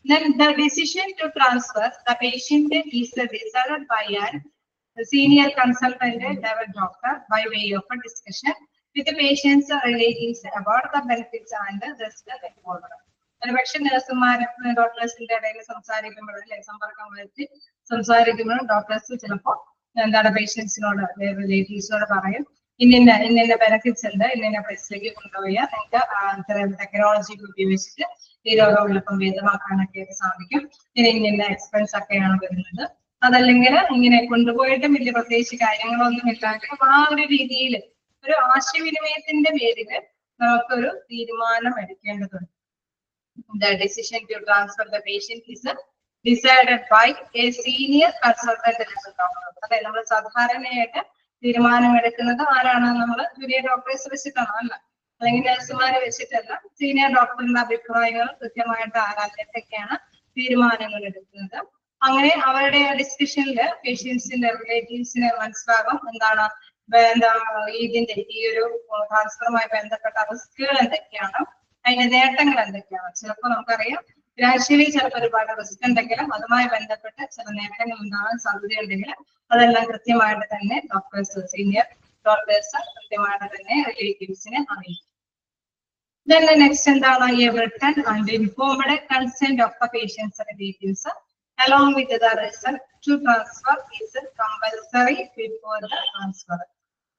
Then the decision to transfer the patient is decided by a senior consultant level doctor by way of a discussion with the patient's relatives about the benefits and the risk involved. ഒരുപക്ഷെ നഴ്സുമാരും ഡോക്ടേഴ്സിന്റെ ഇടയിൽ സംസാരിക്കുമ്പോൾ അല്ലെ, സമ്പർക്കം വരുത്തി സംസാരിക്കുമ്പോൾ ഡോക്ടേഴ്സ് ചിലപ്പോൾ എന്താണ് പേഷ്യൻസിനോട് റിലേറ്റീവ്സിനോട് പറയും ഇന്ന ബെനിഫിറ്റ്സ് ഉണ്ട്, ഇന്ന പ്ലേസിലേക്ക് കൊണ്ടുപോയാൽ നിങ്ങൾക്ക് ഇത്തരം ടെക്നോളജി ഉപയോഗിച്ചിട്ട് ഈ രോഗം എളുപ്പം ഭേദമാക്കാനൊക്കെ സാധിക്കും. ഇന്ന എക്സ്പെൻസ് ഒക്കെയാണ് വരുന്നത്. അതല്ലെങ്കിൽ ഇങ്ങനെ കൊണ്ടുപോയിട്ട് വലിയ പ്രത്യേകിച്ച് കാര്യങ്ങളൊന്നും ഇല്ലാങ്കിലും ആ ഒരു രീതിയിൽ ഒരു ആശയവിനിമയത്തിന്റെ പേരില് നമുക്കൊരു തീരുമാനം എടുക്കേണ്ടതുണ്ട്. The decision to transfer the patient is decided by a senior consultant doctor. അതെ, നമ്മൾ സാധാരണയായിട്ട് തീരുമാനമെടുക്കുന്നത് ആരാണ്? നമ്മൾ ജൂനിയർ ഡോക്ടേഴ്സ് വെച്ചിട്ടാണ്, അല്ല അല്ലെങ്കിൽ നഴ്സുമാരെ വെച്ചിട്ടല്ല. സീനിയർ ഡോക്ടറിന്റെ അഭിപ്രായങ്ങൾ കൃത്യമായിട്ട് ആരാഞ്ഞിട്ടൊക്കെയാണ് തീരുമാനങ്ങൾ എടുക്കുന്നത്. അങ്ങനെ അവരുടെ ഡിസ്കഷനില് പേഷ്യൻസിന്റെ റിലേറ്റീവ്സിന് മനസ്സിലാകും എന്താണ് ഇതിന്റെ ഈ ഒരു ട്രാൻസ്ഫറുമായി ബന്ധപ്പെട്ട റിസ്കുകൾ എന്തൊക്കെയാണ്, അതിന്റെ നേട്ടങ്ങൾ എന്തൊക്കെയാണ്. ചിലപ്പോൾ നമുക്കറിയാം ഫിനാൻഷ്യലി ചിലപ്പോൾ ഒരുപാട് റിസ്ക് ഉണ്ടെങ്കിലും അതുമായി ബന്ധപ്പെട്ട് ചില നേട്ടങ്ങൾ ഉണ്ടാകാൻ സാധ്യതയുണ്ടെങ്കിൽ അതെല്ലാം കൃത്യമായിട്ട് തന്നെ ഡോക്ടേഴ്സ്, സീനിയർ ഡോക്ടേഴ്സ് കൃത്യമായിട്ട് തന്നെ റിലേറ്റീവ്സിനെ അറിയിക്കും. Then the next എന്താണ്? A written and informed consent of the patient's relatives along with the result to transfer is compulsory before the transfer.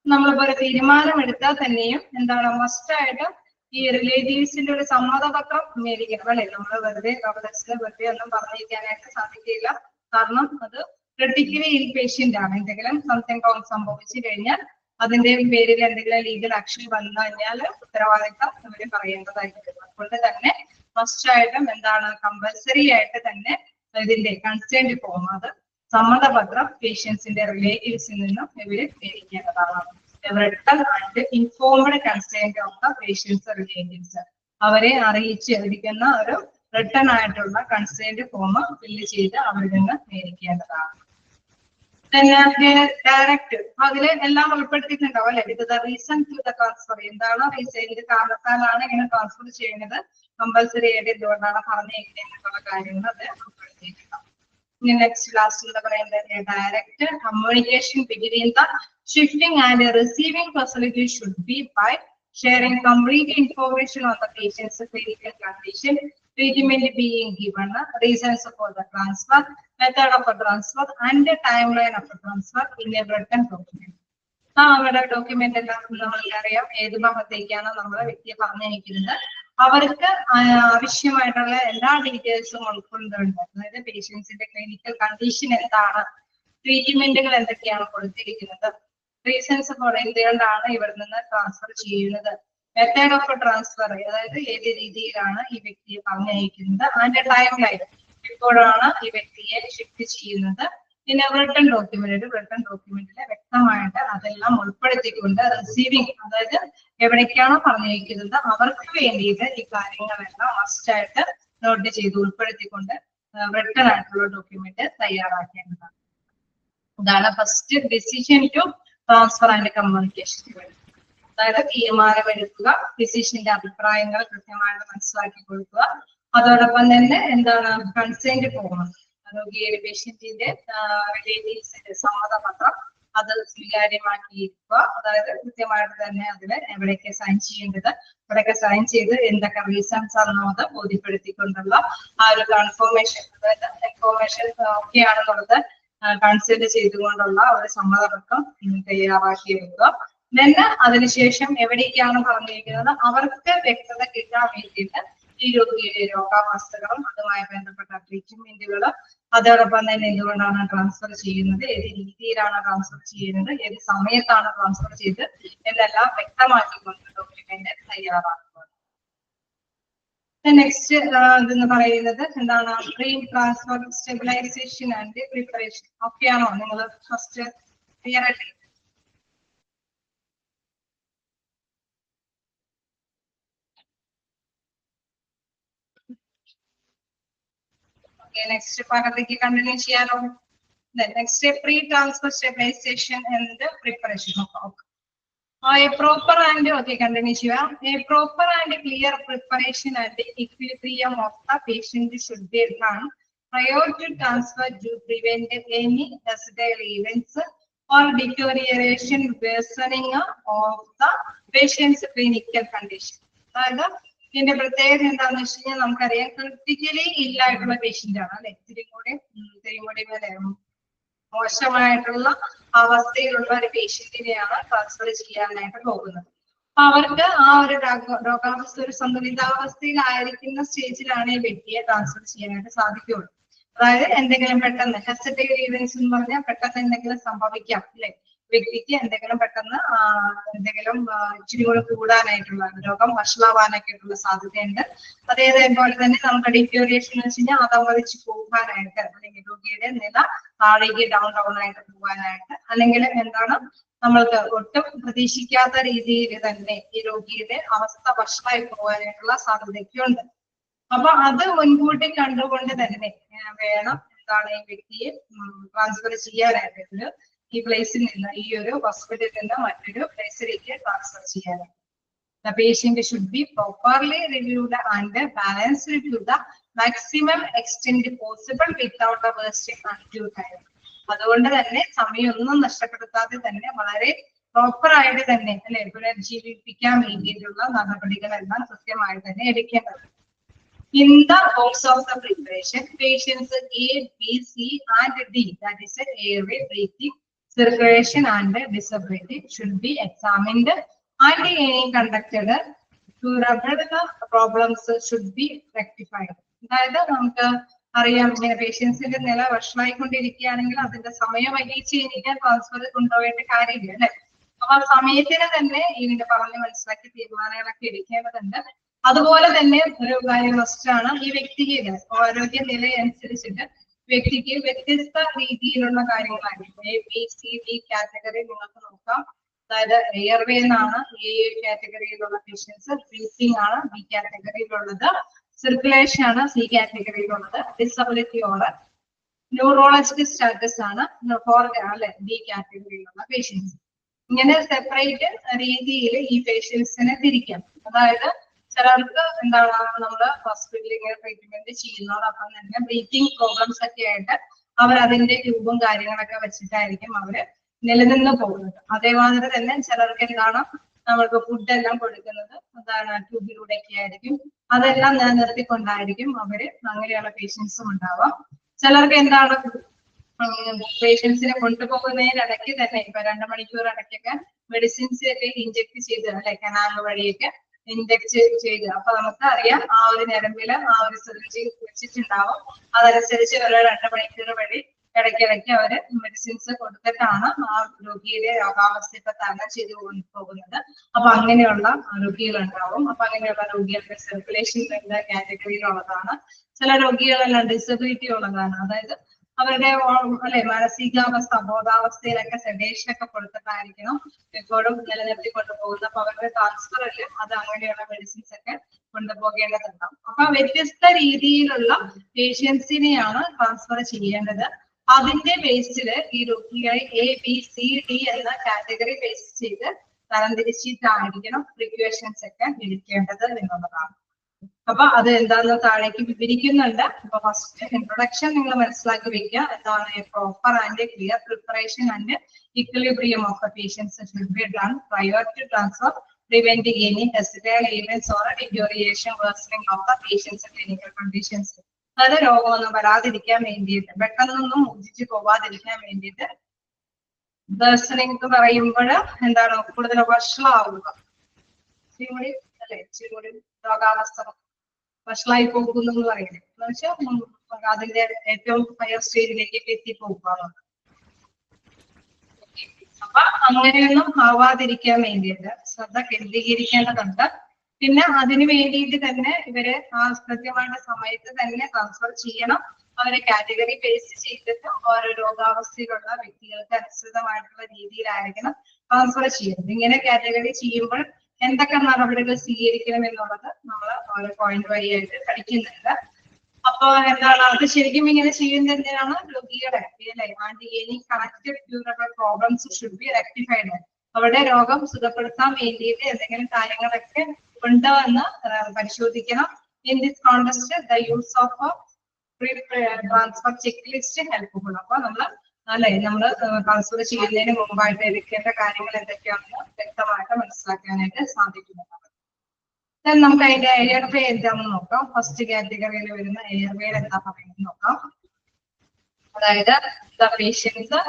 നമ്മളിപ്പോ ഒരു തീരുമാനം എടുത്താൽ തന്നെയും എന്താണ് മസ്റ്റായിട്ട് ഈ റിലേറ്റീവ്സിന്റെ ഒരു സമ്മതപത്രം മേടിക്കണം, അല്ലെ? നമ്മൾ വെറുതെ ഡോക്ടേഴ്സിന് വെറുതെ ഒന്നും പറഞ്ഞിരിക്കാനായിട്ട് സാധിക്കില്ല. കാരണം അത് ക്രിട്ടിക്കലി ഇൽ പേഷ്യന്റ് ആണ്. എന്തെങ്കിലും സംതിങ് റോങ് സംഭവിച്ചു കഴിഞ്ഞാൽ അതിന്റെ പേരിൽ എന്തെങ്കിലും ലീഗൽ ആക്ഷൻ വന്നു കഴിഞ്ഞാൽ ഉത്തരവാദിത്തം ഇവര് പറയേണ്ടതായിരിക്കും. അതുകൊണ്ട് തന്നെ മസ്റ്റായിട്ടും എന്താണ് കമ്പൽസറി ആയിട്ട് തന്നെ ഇതിന്റെ കൺസേൺഡ് ഫോം, അത് സമ്മതപത്രം പേഷ്യൻസിന്റെ റിലേറ്റീവ്സിൽ നിന്നും ഇവര് മേടിക്കേണ്ടതാണ്. Informed consent of the patient's relatives, അവരെ അറിയിച്ചിരിക്കുന്ന ഒരു റിട്ടേൺ ആയിട്ടുള്ള കൺസേൺഡ് ഫോം ഫില്ല് ചെയ്ത് അവരിൽ നിന്ന് മേടിക്കേണ്ടതാണ്. ഡയറക്റ്റ് അതില് എല്ലാം ഉൾപ്പെടുത്തിയിട്ടുണ്ടാവും, അല്ലെ? ഇത് റീസൺ ടു ദ ട്രാൻസ്ഫർ, എന്താണ് റീസൺ, ഇത് കാരണത്താലാണ് ഇങ്ങനെ ട്രാൻസ്ഫർ ചെയ്യുന്നത്, കമ്പൽസറി ആയിട്ട് എന്തുകൊണ്ടാണ് പറഞ്ഞിരിക്കുന്നതെന്നുള്ള കാര്യങ്ങൾ അത് ഉൾപ്പെടുത്തിയിട്ടുണ്ടാവും. നെക്സ്റ്റ് ലാസ്റ്റ് എന്താ പറയുന്നത്? Direct communication between the shifting and receiving facility should be by sharing complete information on the patient's clinical condition, treatment being given, reasons for the transfer, method of the transfer, and the timeline of the transfer in a written document. അവരുടെ ഡോക്യുമെന്റ് എല്ലാം നമ്മൾക്കറിയാം ഏത് ഭാഗത്തേക്കാണ് നമ്മളെ വ്യക്തിയെ പറഞ്ഞിരിക്കുന്നത്. അവർക്ക് ആവശ്യമായിട്ടുള്ള എല്ലാ ഡീറ്റെയിൽസും ഉൾക്കൊണ്ടുണ്ട്. അതായത് പേഷ്യൻസിന്റെ ക്ലിനിക്കൽ കണ്ടീഷൻ എന്താണ്, ട്രീറ്റ്മെന്റുകൾ എന്തൊക്കെയാണ് കൊടുത്തിരിക്കുന്നത്, റീസൺസ് ഫോർ എന്തുകൊണ്ടാണ് ഇവിടെ നിന്ന് ട്രാൻസ്ഫർ ചെയ്യുന്നത്, മെത്തേഡ് ഓഫ് ട്രാൻസ്ഫർ, അതായത് ഏത് രീതിയിലാണ് ഈ വ്യക്തിയെ പറഞ്ഞയക്കുന്നത്, അതിന്റെ ടൈം ലൈൻ, എപ്പോഴാണ് ഈ വ്യക്തിയെ ഷിഫ്റ്റ് ചെയ്യുന്നത്, പിന്നെ റിട്ടൺ ഡോക്യുമെന്റ്, റിട്ടൺ ഡോക്യുമെന്റിൽ വ്യക്തമായിട്ട് അതെല്ലാം ഉൾപ്പെടുത്തിക്കൊണ്ട് റിസീവിങ്, അതായത് എവിടേക്കാണോ പറഞ്ഞിരിക്കുന്നത് അവർക്ക് വേണ്ടിയിട്ട് ഈ കാര്യങ്ങളെല്ലാം മസ്റ്റായിട്ട് നോട്ട് ചെയ്ത് ഉൾപ്പെടുത്തിക്കൊണ്ട് റിട്ടൺ ആയിട്ടുള്ള ഡോക്യുമെന്റ് തയ്യാറാക്കേണ്ടതാണ്. ഇതാണ് first decision to transfer and communication. അതായത് തീരുമാനമെടുക്കുക, ഡിസിഷന്റെ അഭിപ്രായങ്ങൾ കൃത്യമായിട്ട് മനസ്സിലാക്കി കൊടുക്കുക, അതോടൊപ്പം തന്നെ എന്താണ് കൺസെന്റ് പോകണം, രോഗിയുടെ പേഷ്യന്റിന്റെ റിലേറ്റീവ്സിന്റെ സമ്മതപത്രം അത് സ്വീകാര്യമാക്കിയിരിക്കുക, അതായത് കൃത്യമായിട്ട് തന്നെ അതില് എവിടെയൊക്കെ സൈൻ ചെയ്യേണ്ടത്, എവിടെയൊക്കെ സൈൻ ചെയ്ത് എന്തൊക്കെ റീസൺസ് ആണെന്നത് ബോധ്യപ്പെടുത്തിക്കൊണ്ടുള്ള ആ ഒരു കൺഫർമേഷൻ, അതായത് ഇൻഫോർമേഷൻ ഒക്കെയാണെന്നുള്ളത് കൺസെന്റ് ചെയ്തുകൊണ്ടുള്ള ഒരു സമ്മതപത്രം തയ്യാറാക്കി വെക്കുക. അതിനുശേഷം എവിടേക്കാണ് പറഞ്ഞിരിക്കുന്നത് അവർക്ക് വ്യക്തത കിട്ടാൻ വേണ്ടിയിട്ട് ഈ രോഗിയുടെ രോഗാവസ്ഥകളും അതുമായി ബന്ധപ്പെട്ട ട്രീറ്റ്മെന്റുകളും, അതോടൊപ്പം തന്നെ എന്തുകൊണ്ടാണ് ട്രാൻസ്ഫർ ചെയ്യുന്നത്, ഏത് രീതിയിലാണ് ട്രാൻസ്ഫർ ചെയ്യുന്നത്, ഏത് സമയത്താണ് ട്രാൻസ്ഫർ ചെയ്ത് എന്നെല്ലാം വ്യക്തമാക്കിക്കൊണ്ട് ഡോക്യുമെന്റ് തയ്യാറാക്കുക. നെക്സ്റ്റ് ഇതെന്ന് പറയുന്നത് എന്താണ്, pre transfer stabilisation and preparation. ഓക്കെയാണോ നിങ്ങൾ ഫസ്റ്റ് ക്ലിയർ ആയിട്ട്? നെക്സ്റ്റ് ഭാഗത്തേക്ക് കണ്ടിന്യൂ ചെയ്യാലോ. Next pre transfer stabilisation and preparation. A proper and continue ചെയ്യാം. A proper and clear preparation and equilibrium of the patient should be done prior to transfer to prevent any residual events or deterioration worsening of the patient's clinical condition. അതായത് ഇതിന്റെ പ്രത്യേകത എന്താണെന്ന് വെച്ച് കഴിഞ്ഞാൽ നമുക്കറിയാം ക്രിട്ടിക്കലി ഇല്ലായിട്ടുള്ള പേഷ്യന്റ് ആണ് അല്ലെ, ഇത്തിരി കൂടി മോശമായിട്ടുള്ള അവസ്ഥയിലുള്ള ഒരു പേഷ്യന്റിനെയാണ് ട്രാൻസ്ഫർ ചെയ്യാനായിട്ട് പോകുന്നത്. അപ്പൊ അവർക്ക് ആ ഒരു രോഗാവസ്ഥ ഒരു സന്തുലിതാവസ്ഥയിലായിരിക്കുന്ന സ്റ്റേജിലാണ് ഈ വ്യക്തിയെ ട്രാൻസ്ഫർ ചെയ്യാനായിട്ട് സാധിക്കുകയുള്ളൂ. അതായത് എന്തെങ്കിലും പെട്ടെന്ന് ഹെസിറ്റേറ്റീവ് ഈവൻസ് എന്ന് പറഞ്ഞാൽ പെട്ടെന്ന് എന്തെങ്കിലും സംഭവിക്കാം അല്ലെ, വ്യക്തിക്ക് എന്തെങ്കിലും പെട്ടെന്ന് എന്തെങ്കിലും ഇച്ചിരി കൂടെ കൂടാനായിട്ടുള്ള രോഗം വഷളാവാനൊക്കെ ആയിട്ടുള്ള സാധ്യതയുണ്ട്. അതേപോലെ തന്നെ നമുക്ക് ഡിറ്റോറിയേഷൻ എന്ന് വെച്ച് കഴിഞ്ഞാൽ അതമതിച്ച് പോകാനായിട്ട്, അല്ലെങ്കിൽ രോഗിയുടെ നില താഴേക്ക് ഡൗൺ ആയിട്ട് പോകാനായിട്ട്, അല്ലെങ്കിൽ എന്താണ് നമ്മൾക്ക് ഒട്ടും പ്രതീക്ഷിക്കാത്ത രീതിയിൽ തന്നെ ഈ രോഗിയുടെ അവസ്ഥ വഷളായി പോകാനായിട്ടുള്ള സാധ്യതയൊക്കെയുണ്ട്. അപ്പൊ അത് മുൻകൂട്ടി കണ്ടുകൊണ്ട് തന്നെ വേണം എന്താണ് ഈ വ്യക്തിയെ ട്രാൻസ്ഫർ ചെയ്യാനായിട്ട്, ഈ പ്ലേസിൽ നിന്ന് ഈ ഒരു ഹോസ്പിറ്റലിൽ നിന്ന് മറ്റൊരു പ്ലേസിലേക്ക് ട്രാൻസ്ഫർ ചെയ്യാനായിട്ട്. The patient should be properly reviewed and balanced to the maximum extent possible without the wasting undue time. അതുകൊണ്ട് തന്നെ സമയമൊന്നും നഷ്ടപ്പെടുത്താതെ തന്നെ വളരെ പ്രോപ്പർ ആയിട്ട് തന്നെ അല്ലെ പുനർജീവിപ്പിക്കാൻ വേണ്ടിയിട്ടുള്ള നടപടികളെല്ലാം കൃത്യമായി തന്നെ എടുക്കേണ്ടത്. In the course of the preparation, patients A, B, C and D, that is airway, breathing, circulation and disability should be examined and any conducted durable problems should be rectified. അതായത് നമുക്ക് അറിയാം ഇങ്ങനെ പേഷ്യൻസിന്റെ നില വഷളായിക്കൊണ്ടിരിക്കുകയാണെങ്കിൽ അതിന്റെ സമയം വൈകിച്ച് കഴിഞ്ഞാൽ ട്രാൻസ്ഫർ കൊണ്ടുപോയിട്ട് കാര്യമില്ല അല്ലെ. അപ്പൊ ആ സമയത്തിന് തന്നെ ഇതിന്റെ പറഞ്ഞ് മനസ്സിലാക്കി തീരുമാനങ്ങളൊക്കെ എടുക്കേണ്ടതുണ്ട്. അതുപോലെ തന്നെ ഒരു കാര്യം മസ്റ്റാണ്, ഈ വ്യക്തിക്ക് ആരോഗ്യ നില അനുസരിച്ചിട്ട് വ്യക്തിക്ക് വ്യത്യസ്ത രീതിയിലുള്ള കാര്യങ്ങളായിരിക്കും. A, B, C, D category നിങ്ങൾക്ക് നോക്കാം. അതായത് എയർവേ എന്നാണ് A കാറ്റഗറിയിലുള്ള പേഷ്യൻസ്, ബ്രീത്തിങ് ആണ് B കാറ്റഗറിയിലുള്ളത്, സർക്കുലേഷൻ ആണ് C കാറ്റഗറിയിലുള്ളത്, ഡിസബിലിറ്റി ഓർ ന്യൂറോളജിക്കൽ സ്റ്റാറ്റസ് ആണ് അല്ലെ D കാറ്റഗറിയിലുള്ള പേഷ്യൻസ്. ഇങ്ങനെ സെപ്പറേറ്റ് രീതിയിൽ ഈ പേഷ്യൻസിനെ തിരിക്കാം. അതായത് ചിലർക്ക് എന്താണ് നമ്മള് ഹോസ്പിറ്റലിൽ ഇങ്ങനെ ട്രീറ്റ്മെന്റ് ചെയ്യുന്നതോടൊപ്പം തന്നെ ബ്രീത്തിങ് പ്രോബ്ലംസ് ഒക്കെ ആയിട്ട് അവർ അതിന്റെ ട്യൂബും കാര്യങ്ങളൊക്കെ വെച്ചിട്ടായിരിക്കും അവര് നിലനിന്ന് പോകുന്നത്. അതേമാതിരി തന്നെ ചിലർക്ക് എന്താണ് നമ്മൾക്ക് ഫുഡ് എല്ലാം കൊടുക്കുന്നത് എന്താണ് ട്യൂബിലൂടെയൊക്കെ ആയിരിക്കും. അതെല്ലാം നിലനിർത്തിക്കൊണ്ടായിരിക്കും അവര് അങ്ങനെയുള്ള പേഷ്യൻസും ഉണ്ടാവാം. ചിലർക്ക് എന്താണ് പേഷ്യൻസിനെ കൊണ്ടുപോകുന്നതിനിടയ്ക്ക് തന്നെ ഇപ്പൊ 2 മണിക്കൂർ ഇടയ്ക്കൊക്കെ മെഡിസിൻസ് ഒക്കെ ഇഞ്ചെക്ട് ചെയ്ത് അല്ലെ കനാൽ വഴിയൊക്കെ ഇൻഡെക്സ് ചെയ്ത്, അപ്പൊ നമുക്ക് അറിയാം ആ ഒരു ഞരമ്പില് ആ ഒരു സർജറി വെച്ചിട്ടുണ്ടാവും. അതനുസരിച്ച് ഒരു 2 മണിക്കൂർ വഴി ഇടയ്ക്കിടയ്ക്ക് അവര് മെഡിസിൻസ് കൊടുത്തിട്ടാണ് ആ രോഗിയുടെ രോഗാവസ്ഥ ഇപ്പൊ തരണം ചെയ്ത് പോകുന്നത്. അപ്പൊ അങ്ങനെയുള്ള രോഗികൾ ഉണ്ടാവും. അപ്പൊ അങ്ങനെയുള്ള രോഗികളുടെ സർക്കുലേഷൻ കാറ്റഗറിയിലുള്ളതാണ്. ചില രോഗികളെല്ലാം ഡിസബിലിറ്റി ഉള്ളതാണ്. അതായത് അവരുടെ മാനസികാവസ്ഥ ബോധാവസ്ഥയിലൊക്കെ സെഡേഷൻ ഒക്കെ കൊടുത്തിട്ടായിരിക്കണം എപ്പോഴും നിലനിർത്തി കൊണ്ടുപോകുന്നത്. അപ്പൊ അവരുടെ ട്രാൻസ്ഫറിൽ അത് അങ്ങനെയുള്ള മെഡിസിൻസ് ഒക്കെ കൊണ്ടുപോകേണ്ടതുണ്ടാവും. അപ്പൊ വ്യത്യസ്ത രീതിയിലുള്ള പേഷ്യൻസിനെയാണ് ട്രാൻസ്ഫർ ചെയ്യേണ്ടത്. അതിന്റെ ബേസിൽ ഈ രോഗികളെ ABCD എന്ന കാറ്റഗറി ബേസ് ചെയ്ത് തരംതിരിച്ചിട്ടായിരിക്കണം പ്രിക്വേഷൻസ് ഒക്കെ എടുക്കേണ്ടത് എന്നുള്ളതാണ്. അപ്പൊ അത് എന്താണെന്ന് താഴേക്ക് വിവരിക്കുന്നുണ്ട്. അപ്പൊ ഫസ്റ്റ് ഇൻട്രൊഡക്ഷൻ നിങ്ങൾ മനസ്സിലാക്കി വെക്കുക. എന്താണ് proper and clear preparation and equilibrium of the patients should be done prior to transfer, preventing any hostile events or deterioration worsening of the patient's clinical conditions. അതായത് രോഗമൊന്നും വരാതിരിക്കാൻ വേണ്ടിയിട്ട്, പെട്ടെന്നൊന്നും മുതിച്ചു പോവാതിരിക്കാൻ വേണ്ടിയിട്ട് വേഴ്സണിംഗ് എന്ന് പറയുമ്പോൾ എന്താണ് കൂടുതൽ വഷളാവുക, ഇച്ചിരി രോഗാവസ്ഥ വഷളായി പോകുന്നു എന്ന് പറയുന്നത് എന്ന് വെച്ചാൽ അതിന്റെ ഏറ്റവും ഹയർ സ്റ്റേജിലേക്ക് എത്തിപ്പോകുക. അപ്പൊ അങ്ങനെയൊന്നും ആവാതിരിക്കാൻ വേണ്ടിയിട്ട് ശ്രദ്ധ കേന്ദ്രീകരിക്കേണ്ടതുണ്ട്. പിന്നെ അതിന് വേണ്ടിയിട്ട് തന്നെ ഇവരെ ആ കൃത്യമായിട്ട് സമയത്ത് തന്നെ ട്രാൻസ്ഫർ ചെയ്യണം. അവരെ കാറ്റഗറി ബേസ് ചെയ്തിട്ട് ഓരോ രോഗാവസ്ഥയിലുള്ള വ്യക്തികൾക്ക് അനുസൃതമായിട്ടുള്ള രീതിയിലായിരിക്കണം ട്രാൻസ്ഫർ ചെയ്യുന്നത്. ഇങ്ങനെ കാറ്റഗറി ചെയ്യുമ്പോൾ എന്തൊക്കെ നടപടികൾ സ്വീകരിക്കണം എന്നുള്ളത് നമ്മൾ ഓരോ പോയിന്റ് വഴി ആയിട്ട് പഠിക്കുന്നുണ്ട്. അപ്പൊ എന്താണ് അത് ശരിക്കും ഇങ്ങനെ ചെയ്യുന്നത് എന്തിനാണ്? രോഗികളെ and any connected curable problems should be rectified. അവരുടെ രോഗം സുഖപ്പെടുത്താൻ വേണ്ടിയിട്ട് എന്തെങ്കിലും കാര്യങ്ങളൊക്കെ ഉണ്ടോ എന്ന് പരിശോധിക്കണം. In this context the use of pre transfer check list helpful. അപ്പൊ നമ്മള് ട്രാൻസ്ഫർ ചെയ്യുന്നതിന് മുമ്പായിട്ട് എടുക്കേണ്ട കാര്യങ്ങൾ എന്തൊക്കെയാണെന്ന് വ്യക്തമായിട്ട് മനസ്സിലാക്കാനായിട്ട് സാധിക്കുന്നതാണ്. നമുക്ക് അതിന്റെ എയർവേ എന്താണെന്ന് നോക്കാം. ഫസ്റ്റ് കാറ്റഗറിയിൽ വരുന്ന എയർവേ എന്താ പറയുന്നത് നോക്കാം. അതായത് the patients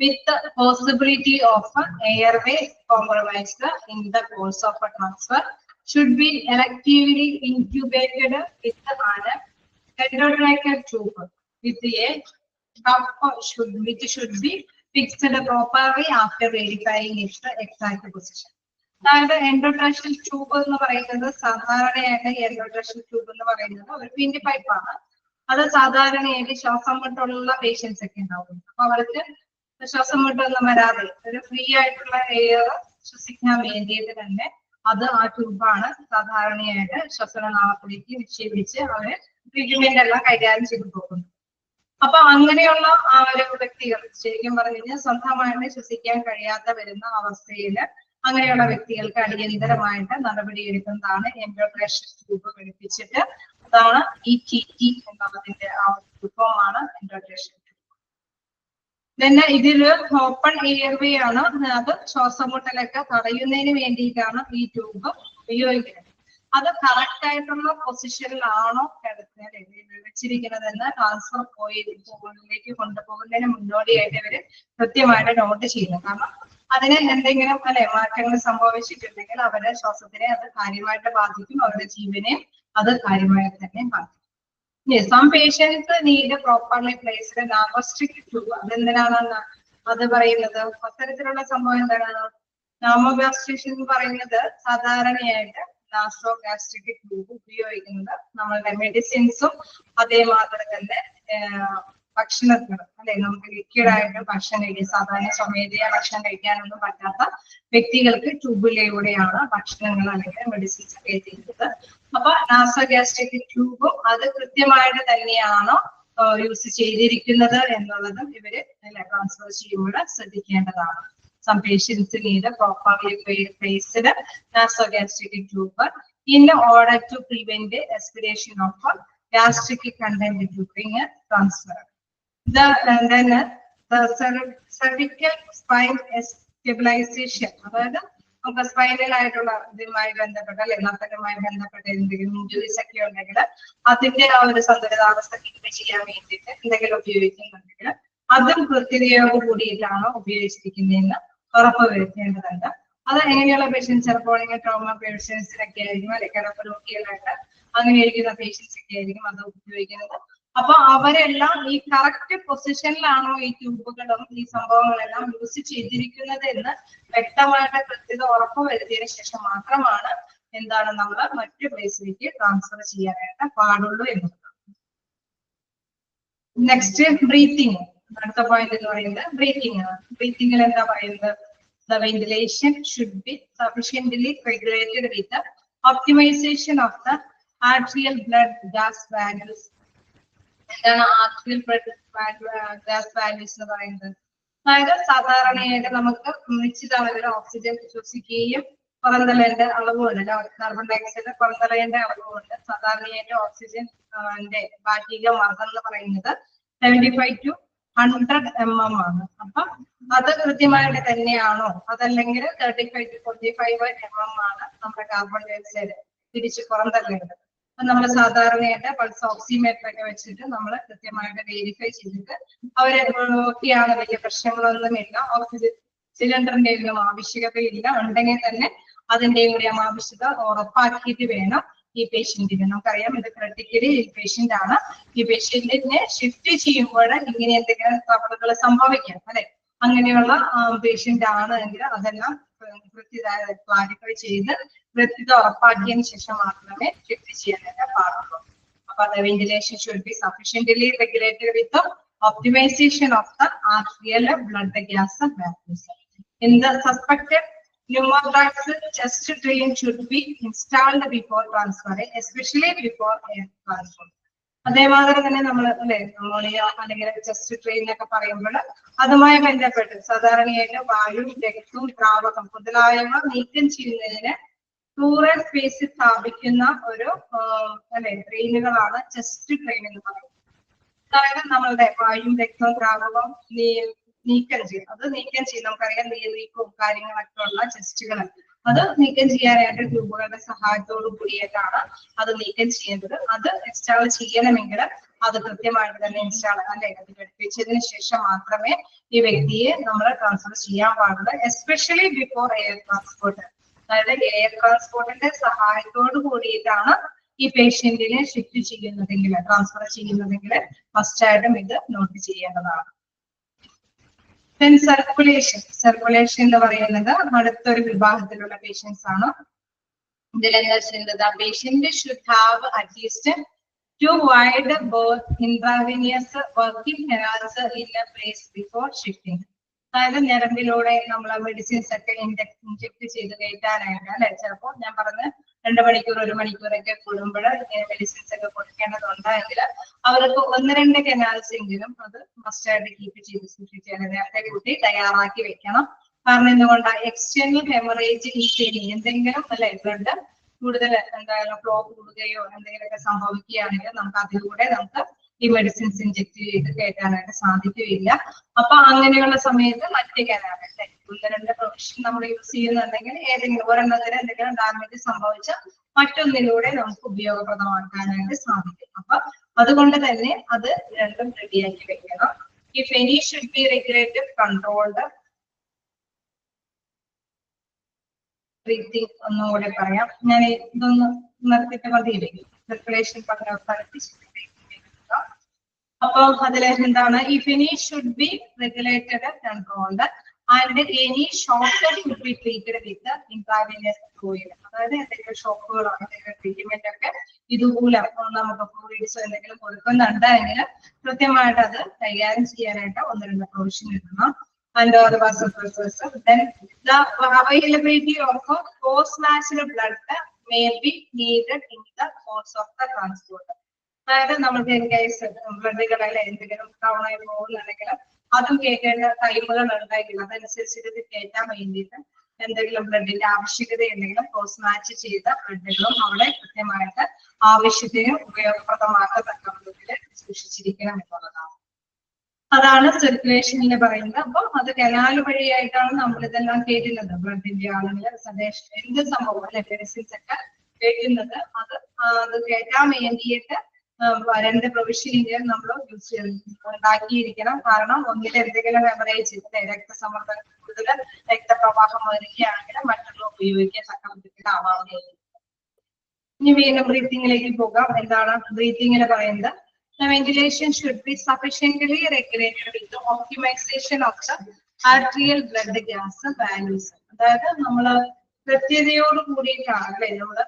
with possibility of airway compromised in the course of a transfer should be electively intubated with an endotracheal tube with a cup which should be fixed properly after verifying its exact position. അതായത് എൻഡോട്രാഷ്യൽ ട്യൂബ് എന്ന് പറയുന്നത് സാധാരണയായിട്ട് എൻഡോട്രാഷ്യൽ ട്യൂബ് എന്ന് പറയുന്നത് ഒരു പിൻഡി പൈപ്പാണ്. അത് സാധാരണയായിട്ട് ശ്വാസം മുട്ടുള്ള പേഷ്യൻസ് ഒക്കെ ഉണ്ടാവും. അപ്പൊ അവർക്ക് ശ്വാസം മുട്ടൊന്നും വരാതെ ഒരു ഫ്രീ ആയിട്ടുള്ള എയർ ശ്വസിക്കാൻ വേണ്ടിയിട്ട് തന്നെ അത് ആ ട്യൂബാണ് സാധാരണയായിട്ട് ശ്വസനനാളത്തിലേക്ക് നിക്ഷേപിച്ച് അവര് ട്രീറ്റ്മെന്റ് എല്ലാം കൈകാര്യം ചെയ്തു പോകുന്നത്. അപ്പൊ അങ്ങനെയുള്ള ആ ഒരു വ്യക്തികൾ ശരിക്കും പറഞ്ഞു കഴിഞ്ഞാൽ സ്വന്തമായിട്ട് ശ്വസിക്കാൻ കഴിയാത്ത വരുന്ന അവസ്ഥയിൽ അങ്ങനെയുള്ള വ്യക്തികൾക്ക് അടിയന്തരമായിട്ട് നടപടിയെടുക്കുന്നതാണ് എൻഡോട്രാഷ്യൽ ട്യൂബ് ഘടിപ്പിച്ചിട്ട്. അതാണ് ETT എന്നുള്ളതിന്റെ ആ രൂപമാണ് എൻഡോട്രാഷ്യൽ ട്യൂബ്. പിന്നെ ഇതില് ഓപ്പൺ എയർവേ ആണ്. അത് ശ്വാസമുട്ടലൊക്കെ തടയുന്നതിന് വേണ്ടിയിട്ടാണ് ഈ ട്യൂബ് ഉപയോഗിക്കുന്നത്. അത് കറക്റ്റ് ആയിട്ടുള്ള പൊസിഷനിലാണോ വെച്ചിരിക്കുന്നതെന്ന് ട്രാൻസ്ഫർ പോയിന്റിലേക്ക് കൊണ്ടുപോകുന്നതിന് മുന്നോടിയായിട്ട് ഇവര് കൃത്യമായിട്ട് നോട്ട് ചെയ്യുന്നു. കാരണം അതിന് എന്തെങ്കിലും മാറ്റങ്ങൾ സംഭവിച്ചിട്ടുണ്ടെങ്കിൽ അവരുടെ ശ്വാസത്തിനെ അത് കാര്യമായിട്ട് ബാധിക്കും, അവരുടെ ജീവനെ അത് കാര്യമായിട്ട് തന്നെ ബാധിക്കും. Some patients need properly placed nasogastric tube. അതെന്തിനാണ് അത് പറയുന്നത്? അത്തരത്തിലുള്ള സംഭവം എന്താണ്? നാമോഗാസ്ട്രേഷൻ എന്ന് പറയുന്നത് സാധാരണയായിട്ട് നാസോഗാസ്ട്രിക് ട്യൂബ് ഉപയോഗിക്കുന്നത് നമ്മളുടെ മെഡിസിൻസും അതേമാതിരി തന്നെ ഭക്ഷണങ്ങൾ നമുക്ക് ലിക്വിഡ് ആയിട്ട് ഭക്ഷണം കഴിക്കാൻ സാധാരണ സ്വമേധയാ ഭക്ഷണം കഴിക്കാനൊന്നും പറ്റാത്ത വ്യക്തികൾക്ക് ട്യൂബിലൂടെയാണ് ഭക്ഷണങ്ങൾ അല്ലെങ്കിൽ മെഡിസിൻസ് എത്തിക്കുന്നത്. അപ്പൊ നാസോഗാസ്ട്രിക് ട്യൂബും അത് കൃത്യമായിട്ട് തന്നെയാണോ യൂസ് ചെയ്തിരിക്കുന്നത് എന്നുള്ളതും ഇവര് ട്രാൻസ്ഫർ ചെയ്യുമ്പോൾ ശ്രദ്ധിക്കേണ്ടതാണ്. Some patients need a properly placed nasogastric tube in order to prevent the aspiration of gastric content during a transfer. Then the cervical spine stabilization. അതായത് നമുക്ക് സ്പൈനൽ ആയിട്ടുള്ള ഇതുമായി ബന്ധപ്പെട്ട നട്ടലുമായി ബന്ധപ്പെട്ട എന്തെങ്കിലും ഇഞ്ചുറീസ് ഒക്കെ ഉണ്ടെങ്കിൽ അതിന്റെ ആ ഒരു സന്തുലിതാവസ്ഥ കീപ്പ് ചെയ്യാൻ വേണ്ടിയിട്ട് എന്തെങ്കിലും ഉപയോഗിക്കുന്നുണ്ടെങ്കിൽ അതും കൃത്യതയോട് കൂടിയിട്ടാണോ ഉപയോഗിച്ചിരിക്കുന്നതെന്ന് ഉറപ്പ് വരുത്തേണ്ടതുണ്ട്. അത് എങ്ങനെയുള്ള പേഷ്യൻസ് ചിലപ്പോൾ ട്രോമ പേഷ്യൻസിനൊക്കെ ആയിരിക്കും, അല്ലെങ്കിൽ കിടപ്പ് രോഗികളായിട്ട് അങ്ങനെ ഇരിക്കുന്ന പേഷ്യൻസ് ഒക്കെ ആയിരിക്കും അത് ഉപയോഗിക്കുന്നത്. അപ്പൊ അവരെല്ലാം ഈ കറക്റ്റ് പൊസിഷനിലാണോ ഈ ട്യൂബുകളും ഈ സംഭവങ്ങളെല്ലാം യൂസ് ചെയ്തിരിക്കുന്നത് എന്ന് വ്യക്തമായിട്ട് കൃത്യത ഉറപ്പുവരുത്തിയതിനു ശേഷം മാത്രമാണ് എന്താണ് നമ്മൾ മറ്റു പ്ലേസിലേക്ക് ട്രാൻസ്ഫർ ചെയ്യാനായിട്ട് പാടുള്ളൂ എന്നുള്ളത്. Next breathing. അടുത്ത പോയിന്റ് എന്ന് പറയുന്നത് ബ്രീത്തിങ് ആണ്. ബ്രീത്തിങ്ങിൽ എന്താ പറയുന്നത്? The ventilation should be sufficiently regulated with the optimization of the arterial blood gas values. എന്താണ് arterial blood gas values എന്ന് പറയുന്നത്? അതായത് സാധാരണയായിട്ട് നമുക്ക് നിശ്ചിത അളവിൽ ഓക്സിജൻ ശ്വസിക്കുകയും പുറന്തള്ളേണ്ട അളവുണ്ട്, കാർബൺ ഡയോക്സൈഡ് പുറന്തള്ളേണ്ട അളവുണ്ട്. സാധാരണയായിട്ട് ഓക്സിജന്റെ ഭാഗിക മർദ്ദം എന്ന് പറയുന്നത് 75 to 100 mm ആണ്. അപ്പൊ അത് കൃത്യമായിട്ട് തന്നെയാണോ, അതല്ലെങ്കിൽ 35 to 45 mm ആണ് നമ്മുടെ കാർബൺ ഡയോക്സൈഡ് തിരിച്ച് പുറന്തള്ളേണ്ടത്. അപ്പൊ നമ്മൾ സാധാരണയായിട്ട് പൾസ് ഓക്സിമീറ്റർ ഒക്കെ വെച്ചിട്ട് നമ്മൾ കൃത്യമായിട്ട് വെരിഫൈ ചെയ്തിട്ട് അവരെ നോക്കിയാണ്, വലിയ പ്രശ്നങ്ങളൊന്നുമില്ല, ഓക്സിജൻ സിലിണ്ടറിന്റെ ഒന്നും ആവശ്യകതയില്ല, ഉണ്ടെങ്കിൽ തന്നെ അതിന്റെയും കൂടി ആവശ്യകത ഉറപ്പാക്കിയിട്ട് വേണം ഈ പേഷ്യന്റിന്. നമുക്കറിയാം ഇത് ക്രിട്ടിക്കലി ഈ പേഷ്യന്റ് ആണ്. ഈ പേഷ്യന്റിനെ ഷിഫ്റ്റ് ചെയ്യുമ്പോൾ ഇങ്ങനെ എന്തെങ്കിലും ട്രബിളുകൾ സംഭവിക്കാം അല്ലെ. അങ്ങനെയുള്ള പേഷ്യന്റ് ആണ് എങ്കിൽ അതെല്ലാം കൃത്യത ക്ലാരിഫൈ ചെയ്ത് കൃത്യത ഉറപ്പാക്കിയതിനു ശേഷം മാത്രമേ ഷിഫ്റ്റ് ചെയ്യാനായിട്ട് പാടുള്ളൂ. അപ്പൊ the ventilation should be sufficiently regulated with the optimization of the arterial blood gas values. In the suspected pneumothorax, chest drain should be installed before transfer, especially before air transfer. അതേമാതിരി തന്നെ നമ്മൾ അല്ലെ ന്യൂമോണിയ അല്ലെങ്കിൽ ചെസ്റ്റ് ട്രെയിൻ എന്നൊക്കെ പറയുമ്പോൾ അതുമായി ബന്ധപ്പെട്ട് സാധാരണയായിട്ട് വായും രക്തവും ദ്രാവകം മുതലായവ നീക്കം ചെയ്യുന്നതിന് ഫ്ലൂറൽ സ്പേസ് സ്ഥാപിക്കുന്ന ഒരു അല്ലെ ട്രെയിനുകളാണ് ചെസ്റ്റ് ട്രെയിൻ എന്ന് പറയുന്നത്. അതായത് നമ്മളുടെ വായും രക്തവും ദ്രാവകവും നീക്കം ചെയ്യും. അത് നീക്കം ചെയ്യും. നമുക്കറിയാം നീർവീക്കവും കാര്യങ്ങളൊക്കെ ഉള്ള ചെസ്റ്റുകൾ അത് നീക്കം ചെയ്യാനായിട്ട് ട്യൂബുകളുടെ സഹായത്തോടു കൂടിയിട്ടാണ് അത് നീക്കം ചെയ്യേണ്ടത്. അത് ഇൻസ്റ്റാൾ ചെയ്യണമെങ്കിൽ അത് കൃത്യമായിട്ട് തന്നെ ഇൻസ്റ്റാൾ അല്ലെ അത് ഘടിപ്പിച്ചതിന് ശേഷം മാത്രമേ ഈ വ്യക്തിയെ നമ്മൾ ട്രാൻസ്ഫർ ചെയ്യാൻ പാടുള്ളൂ. Especially before air transport. അതായത് എയർ ട്രാൻസ്പോർട്ടിന്റെ സഹായത്തോടു കൂടിയിട്ടാണ് ഈ പേഷ്യന്റിനെ ഷിഫ്റ്റ് ചെയ്യുന്നതെങ്കിൽ ട്രാൻസ്ഫർ ചെയ്യുന്നതെങ്കിൽ ഫസ്റ്റായിട്ടും ഇത് നോട്ട് ചെയ്യേണ്ടതാണ്. Then സർക്കുലേഷൻ എന്ന് പറയുന്നത് അടുത്തൊരു വിഭാഗത്തിലുള്ള പേഷ്യൻസ് ആണ്. ഇതിലെന്താ ചെയ്യുന്നത്? Patient should have at least 2 wide berth intravenous working canals in a place before shifting. അതായത് ഞരമ്പിലൂടെ നമ്മൾ മെഡിസിൻസ് ഒക്കെ ഇൻജെക്ട് ചെയ്ത് കയറ്റാനായിട്ട് അല്ലെ. ചിലപ്പോൾ ഞാൻ പറഞ്ഞ 2 മണിക്കൂർ 1 മണിക്കൂറൊക്കെ കൂടുമ്പോൾ ഇങ്ങനെ മെഡിസിൻസ് ഒക്കെ കൊടുക്കേണ്ടതുണ്ടെങ്കിൽ അവർക്ക് 1-2 കനാൽസ് എങ്കിലും അത് മസ്റ്റായിട്ട് കീപ്പ് ചെയ്ത് സൂക്ഷിക്കാൻ നേരത്തെ കൂട്ടി തയ്യാറാക്കി വെക്കണം. കാരണം എന്തുകൊണ്ട് എക്സ്റ്റേണൽ ഹെമറേജ് ഈസിലി എന്തെങ്കിലും അല്ലെ ബ്ലഡ് കൂടുതൽ എന്തായാലും ഫ്ലോ കൂടുകയോ എന്തെങ്കിലുമൊക്കെ സംഭവിക്കുകയാണെങ്കിൽ നമുക്ക് അതിലൂടെ നമുക്ക് ഈ മെഡിസിൻസ് ഇൻജെക്ട് ചെയ്ത് കയറ്റാനായിട്ട് സാധിക്കുകയില്ല. അപ്പൊ അങ്ങനെയുള്ള സമയത്ത് മറ്റേ കനാലല്ലേ 1-2 പ്രൊവിഷൻ നമ്മൾ യൂസ് ചെയ്യുന്നുണ്ടെങ്കിൽ ഏതെങ്കിലും ഒരെണ്ണത്തിന് എന്തെങ്കിലും ഡാമേജ് സംഭവിച്ച മറ്റൊന്നിലൂടെ നമുക്ക് ഉപയോഗപ്രദമാക്കാനായിട്ട് സാധിക്കും. അപ്പൊ അതുകൊണ്ട് തന്നെ അത് രണ്ടും റെഡിയാക്കി വെക്കണം. If any should be regulated, controlled. Breathing ഒന്നുകൂടെ പറയാം. ഞാൻ ഇതൊന്ന് നിർത്തിയിട്ട് മതിയില്ലെങ്കിൽ സർക്കുലേഷൻ പറഞ്ഞ അവസാനിപ്പിച്ചു. അപ്പൊ അതിലെ എന്താണ്? If any should be regulated and controlled and any shock should be treated with the intravenous fluid. അതായത് എന്തെങ്കിലും ഷോക്കുകളോ എന്തെങ്കിലും ട്രീറ്റ്മെന്റ് ഒക്കെ ഇതുപോലെ നമുക്ക് ഫ്ലൂയിഡ്സോ എന്തെങ്കിലും കൊടുക്കുന്നുണ്ടെങ്കിൽ കൃത്യമായിട്ട് അത് കൈകാര്യം ചെയ്യാനായിട്ട് 1-2 പ്രൊവിഷൻ ഇടണം. And the vasopressors. Then the availability of post-matched blood may be needed in the course of the transport. അതായത് നമുക്ക് കേസ് ബ്ലഡുകളെ എന്തെങ്കിലും ടൗണായി പോകുന്നുണ്ടെങ്കിൽ അതും കേൾക്കേണ്ട ടൈമുകൾ ഉണ്ടെങ്കിൽ അതനുസരിച്ചിട്ട് ഇത് കയറ്റാൻ വേണ്ടിയിട്ട് എന്തെങ്കിലും ബ്ലഡിന്റെ ആവശ്യകത എന്തെങ്കിലും പോസ്റ്റ് മാച്ച് ചെയ്ത ബ്ലഡുകളും അവിടെ കൃത്യമായിട്ട് ആവശ്യത്തിന് ഉപയോഗപ്രദമാക്കത്തക്ക വിധത്തിൽ സൂക്ഷിച്ചിരിക്കണം എന്നുള്ളതാണ്. അതാണ് സർക്കുലേഷനിൽ പറയുന്നത്. അപ്പൊ അത് കനാൽ വഴിയായിട്ടാണ് നമ്മൾ ഇതെല്ലാം കയറ്റുന്നത്. ബ്ലഡിന്റെ ആണെങ്കിൽ സജഷൻ എന്ത് സംഭവം അല്ലെ മെഡിസിൻസ് ഒക്കെ കയറ്റുന്നത് അത് കയറ്റാൻ വേണ്ടിയിട്ട് 2 പ്രൊവിഷനിൽ നമ്മൾ യൂസ് ഉണ്ടാക്കിയിരിക്കണം. കാരണം ഒന്നിൽ എന്തെങ്കിലും ഹെമറേജ് രക്തസമ്മർദ്ദം കൂടുതൽ രക്തപ്രവാഹം വരികയാണെങ്കിൽ മറ്റുള്ള ഉപയോഗിക്കത്തക്ക വിധത്തിലാവാവുന്നതായിരിക്കും. ഇനി വീണ്ടും ബ്രീത്തിങ്ങിലേക്ക് പോകാം. എന്താണ് ബ്രീത്തിങ്ങിൽ പറയുന്നത്? The ventilation should be sufficiently regulated with the optimization of the arterial blood gas values. അതായത് നമ്മള് കൃത്യതയോട് കൂടിയിട്ടാണ് അല്ലെ നമ്മള്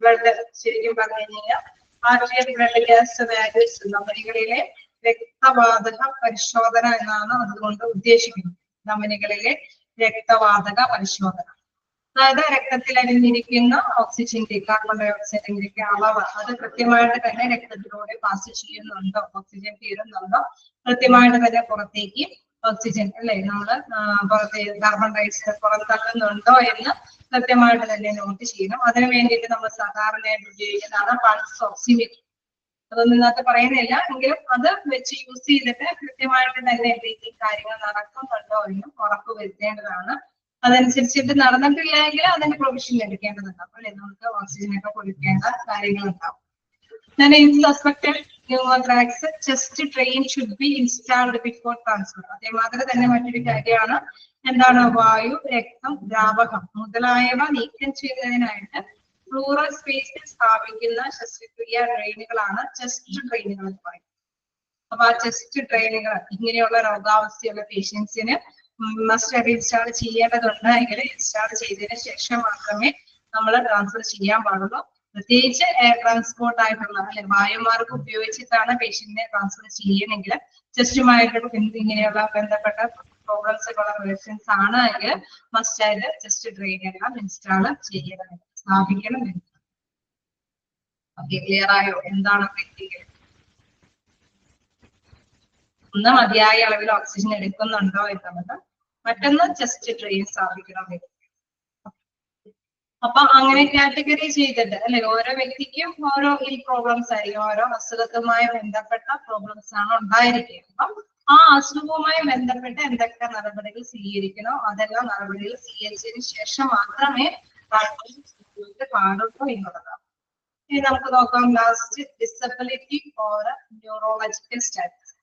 ബ്ലഡ് ശരിക്കും പറഞ്ഞു കഴിഞ്ഞാൽ ആർട്ടിയൽ ബ്ലഡ് ഗ്യാസ് വാല്യൂസ് ധമനികളിലെ രക്തവാതക പരിശോധന എന്നാണ് അതുകൊണ്ട് ഉദ്ദേശിക്കുന്നത്. ധമനികളിലെ രക്തവാതക പരിശോധന അതായത് രക്തത്തിൽ അലിഞ്ഞിരിക്കുന്ന ഓക്സിജന്റെ കാർബൺ ഡൈ ഓക്സൈഡിന്റെ അളവ് അത് കൃത്യമായിട്ട് തന്നെ രക്തത്തിലൂടെ പാസ് ചെയ്യുന്നുണ്ടോ, ഓക്സിജൻ തീരുന്നുണ്ടോ, കൃത്യമായിട്ട് തന്നെ പുറത്തേക്ക് ഓക്സിജൻ അല്ലെ നമ്മള് പുറത്തേക്ക് കാർബൺ ഡൈ ഓക്സൈഡ് പുറന്തള്ളുന്നുണ്ടോ എന്ന് കൃത്യമായിട്ട് തന്നെ നോട്ട് ചെയ്യണം. അതിനു വേണ്ടിയിട്ട് നമ്മൾ സാധാരണയായിട്ട് ഉപയോഗിക്കുന്നതാണ് പൾസ് ഓക്സിമീറ്റർ. അതൊന്നും ഇന്നത്തെ പറയുന്നില്ല, എങ്കിലും അത് വെച്ച് യൂസ് ചെയ്തിട്ട് കൃത്യമായിട്ട് തന്നെ ഈ കാര്യങ്ങൾ നടക്കുന്നുണ്ടോ എന്നും ഉറപ്പ് വരുത്തേണ്ടതാണ്. അതനുസരിച്ചിട്ട് നടന്നിട്ടില്ലെങ്കിൽ അതിന്റെ പ്രൊവിഷൻ എടുക്കേണ്ടതുണ്ടാവും അല്ലെ, നമുക്ക് ഓക്സിജൻ ഒക്കെ കൊടുക്കേണ്ട കാര്യങ്ങളുണ്ടാവും. Then in suspected pneumothorax, chest drain should be installed before transfer. അതേമാതിരി തന്നെ മറ്റൊരു കാര്യമാണ് എന്താണ് വായു, രക്തം, ദ്രാവകം മുതലായവ നീക്കം ചെയ്യുന്നതിനായിട്ട് ഫ്ലൂറൽ സ്പേസിൽ സ്ഥാപിക്കുന്ന ശസ്ത്രക്രിയ ഡ്രെയിനുകളാണ് ചെസ്റ്റ് ഡ്രെയിനുകൾ എന്ന് പറയും. അപ്പൊ ആ ചെസ്റ്റ് ഡ്രെയിനുകൾ ഇങ്ങനെയുള്ള രോഗാവസ്ഥയുള്ള പേഷ്യൻസിന് മസ്റ്റ് ഇൻസ്റ്റാൾ ചെയ്യേണ്ടതുണ്ട്. എങ്കിൽ ഇൻസ്റ്റാൾ ചെയ്തതിന് ശേഷം മാത്രമേ നമ്മൾ ട്രാൻസ്ഫർ ചെയ്യാൻ പാടുള്ളൂ. പ്രത്യേകിച്ച് എയർ ട്രാൻസ്പോർട്ട് ആയിട്ടുള്ള അല്ലെ വായുമാർഗം ഉപയോഗിച്ചിട്ടാണ് പേഷ്യന്റിനെ ട്രാൻസ്ഫർ ചെയ്യണമെങ്കിൽ ചെസ്റ്റുമായിട്ട് ഇങ്ങനെയുള്ള ബന്ധപ്പെട്ട പ്രോബ്ലംസ് ഉള്ള പേഷ്യൻസ് ആണ് എങ്കിൽ മസ്റ്റ് ആയിട്ട് ചെസ്റ്റ് ഡ്രെയിൻ എല്ലാം ഇൻസ്റ്റാൾ ചെയ്യണം, സ്ഥാപിക്കണം. ഓക്കെ, ക്ലിയർ ആയോ? എന്താണ് ക്രിറ്റിക്കൽ? ഒന്ന് മതിയായ അളവിൽ ഓക്സിജൻ എടുക്കുന്നുണ്ടോ എന്നുള്ളത്, മറ്റൊന്ന് ചെസ്റ്റ് ഡ്രെയിൻ സ്ഥാപിക്കണം. അപ്പൊ അങ്ങനെ കാറ്റഗറി ചെയ്തിട്ട് അല്ലെ ഓരോ വ്യക്തിക്കും ഓരോ ഈ പ്രോബ്ലംസ് ആയിരിക്കും, ഓരോ അസുഖവുമായി ബന്ധപ്പെട്ട പ്രോബ്ലംസ് ആണ് ഉണ്ടായിരിക്കുക. അപ്പം ആ അസുഖവുമായി ബന്ധപ്പെട്ട് എന്തൊക്കെ നടപടികൾ സ്വീകരിക്കണോ അതെല്ലാം നടപടികൾ സ്വീകരിച്ചതിന് ശേഷം മാത്രമേ പാടുള്ളൂ എന്നുള്ളതാണ്. ഇനി നമുക്ക് നോക്കാം last disability or neurological status.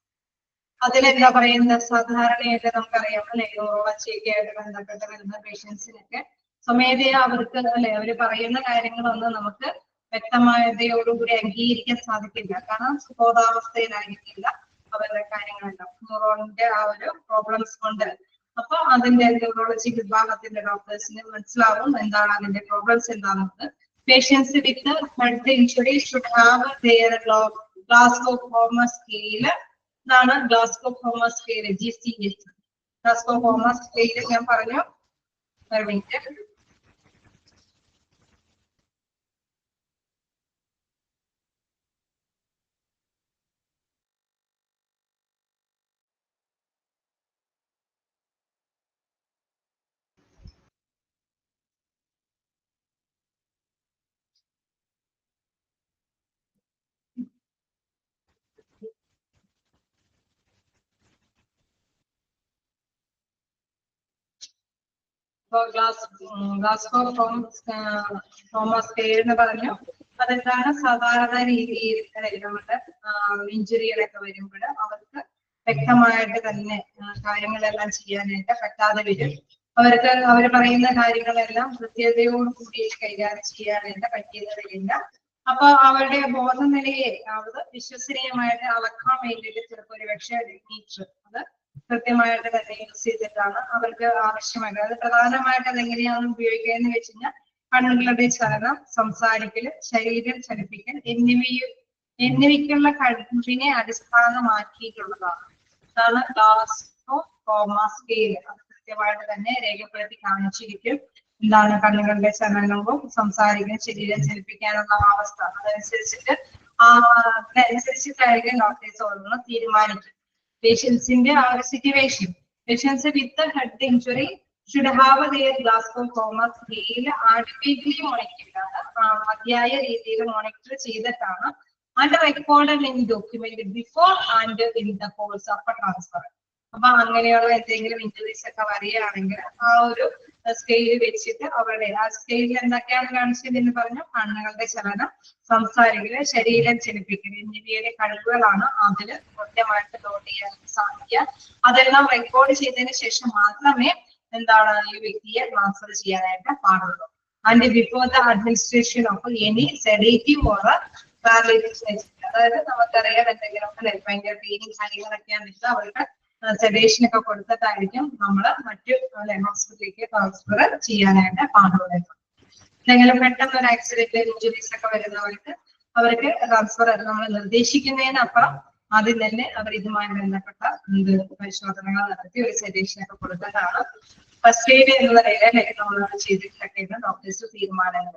അതിലെന്താ പറയുന്നത്, സാധാരണയായിട്ട് നമുക്കറിയാം അല്ലെ ന്യൂറോളജി ഒക്കെ ആയിട്ട് ബന്ധപ്പെട്ട് വരുന്ന പേഷ്യൻസിനൊക്കെ സ്വമേധയാ അവർക്ക് അല്ലെ അവര് പറയുന്ന കാര്യങ്ങളൊന്നും നമുക്ക് വ്യക്തമായതയോടുകൂടി അംഗീകരിക്കാൻ സാധിക്കില്ല. കാരണം ബോധാവസ്ഥയിലായിരിക്കില്ല അവരുടെ കാര്യങ്ങളുണ്ടാവും ന്യൂറോണിന്റെ ആ ഒരു പ്രോബ്ലംസ് കൊണ്ട്. അപ്പൊ അതിന്റെ ന്യൂറോളജി വിഭാഗത്തിന്റെ ഡോക്ടേഴ്സിന് മനസ്സിലാവും എന്താണ് അതിന്റെ പ്രോബ്ലംസ് എന്താണെന്ന്. Patients with head injury should have their Glasgow coma scale. ഇതാണ് Glasgow coma scale, GCS. Glasgow coma scale ഞാൻ പറഞ്ഞു. ഗ്ലാസ്കോ കോമ സ്കെയിൽ എന്ന് പറഞ്ഞു. അതെന്താണ് സാധാരണ രീതിയിൽ നമ്മുടെ ഇഞ്ചുറികളൊക്കെ വരുമ്പോൾ അവർക്ക് വ്യക്തമായിട്ട് തന്നെ കാര്യങ്ങളെല്ലാം ചെയ്യാനായിട്ട് പറ്റാതെ വരും. അവർക്ക് അവർ പറയുന്ന കാര്യങ്ങളെല്ലാം കൃത്യതയോട് കൂടി കൈകാര്യം ചെയ്യാനായിട്ട് പറ്റിയെന്ന് വരില്ല. അപ്പൊ അവരുടെ ബോധനിലയെ അത് വിശ്വസനീയമായിട്ട് അളക്കാൻ വേണ്ടിയിട്ട് ചിലപ്പോൾ ഒരു പക്ഷേ ടെക്നീക്സ് അത് കൃത്യമായിട്ട് തന്നെ യൂസ് ചെയ്തിട്ടാണ് അവർക്ക് ആവശ്യമായിട്ട്. അത് പ്രധാനമായിട്ട് അതെങ്ങനെയാണ് ഉപയോഗിക്കുക എന്ന് വെച്ച് കഴിഞ്ഞാൽ കണ്ണുകളുടെ ചലനം, സംസാരിക്കല്, ശരീരം ചലിപ്പിക്കൽ എന്നിവയ്ക്കുള്ള കഴിവിനെ അടിസ്ഥാനമാക്കിയിട്ടുള്ളതാണ്. അതാണ് ഗ്ലാസ്കോ കോമ സ്കെയിൽ. അത് കൃത്യമായിട്ട് തന്നെ രേഖപ്പെടുത്തി കാണിച്ചിരിക്കും എന്താണ് കണ്ണുകളുടെ ചലനവും സംസാരിക്കുന്ന ശരീരം ചലിപ്പിക്കാനുള്ള അവസ്ഥ. അതനുസരിച്ചിട്ട് അതിനനുസരിച്ചിട്ടായിരിക്കും ഡോക്ടേഴ്സ് ഓരോന്ന് തീരുമാനിക്കും. പേഷ്യൻസിന്റെ ആ ഒരു situation. Patients with head injury should have their Glasgow coma scale artificially monitor. മതിയായ രീതിയിൽ മോണിറ്റർ ചെയ്തിട്ടാണ് and recorded in document before and in the course of transfer. അപ്പൊ അങ്ങനെയുള്ള എന്തെങ്കിലും ഇഞ്ചുറീസ് ഒക്കെ വരികയാണെങ്കിൽ ആ ഒരു സ്കെയിൽ വെച്ചിട്ട് അവരുടെ ആ സ്കെയിലിൽ എന്തൊക്കെയാണ് കാണിച്ചതെന്ന് പറഞ്ഞു. കണ്ണുകളുടെ ചലനം, സംസാരിക്കല്, ശരീരം ചലിപ്പിക്കൽ എന്നിവയുടെ കഴിവുകളാണ് അതിൽ കൃത്യമായിട്ട് നോട്ട് ചെയ്യാൻ സാധിക്കുക. അതെല്ലാം റെക്കോർഡ് ചെയ്തതിന് ശേഷം മാത്രമേ എന്താണ് ഈ വ്യക്തിയെ ട്രാൻസ്ഫർ ചെയ്യാനായിട്ട് പാടുള്ളൂ. And before the administration of any sedative or paralytic അതായത് നമുക്കറിയാം എന്തെങ്കിലും ഭയങ്കര പെയിനും കാര്യങ്ങളൊക്കെ ആണെങ്കിൽ അവർക്ക് സെഡേഷൻ ഒക്കെ കൊടുത്തിട്ടായിരിക്കും നമ്മൾ മറ്റു ഹോസ്പിറ്റലിലേക്ക് ട്രാൻസ്ഫർ ചെയ്യാനായിട്ട് പാടുള്ളത്. എന്തെങ്കിലും പെട്ടെന്ന് ഒരു ആക്സിഡന്റ് ഇഞ്ചുറീസ് ഒക്കെ വരുന്നവർക്ക് അവർക്ക് ട്രാൻസ്ഫർ നമ്മൾ നിർദ്ദേശിക്കുന്നതിനപ്പുറം ആദ്യം തന്നെ അവർ ഇതുമായി ബന്ധപ്പെട്ട പരിശോധനകൾ നടത്തി ഒരു സെഡേഷൻ ഒക്കെ കൊടുത്തിട്ടാണ് ഫസ്റ്റ് എയ്ഡ് എന്ന നിലയിൽ നമ്മൾ ചെയ്തിട്ടൊക്കെയാണ് ഡോക്ടേഴ്സ് തീരുമാനങ്ങൾ.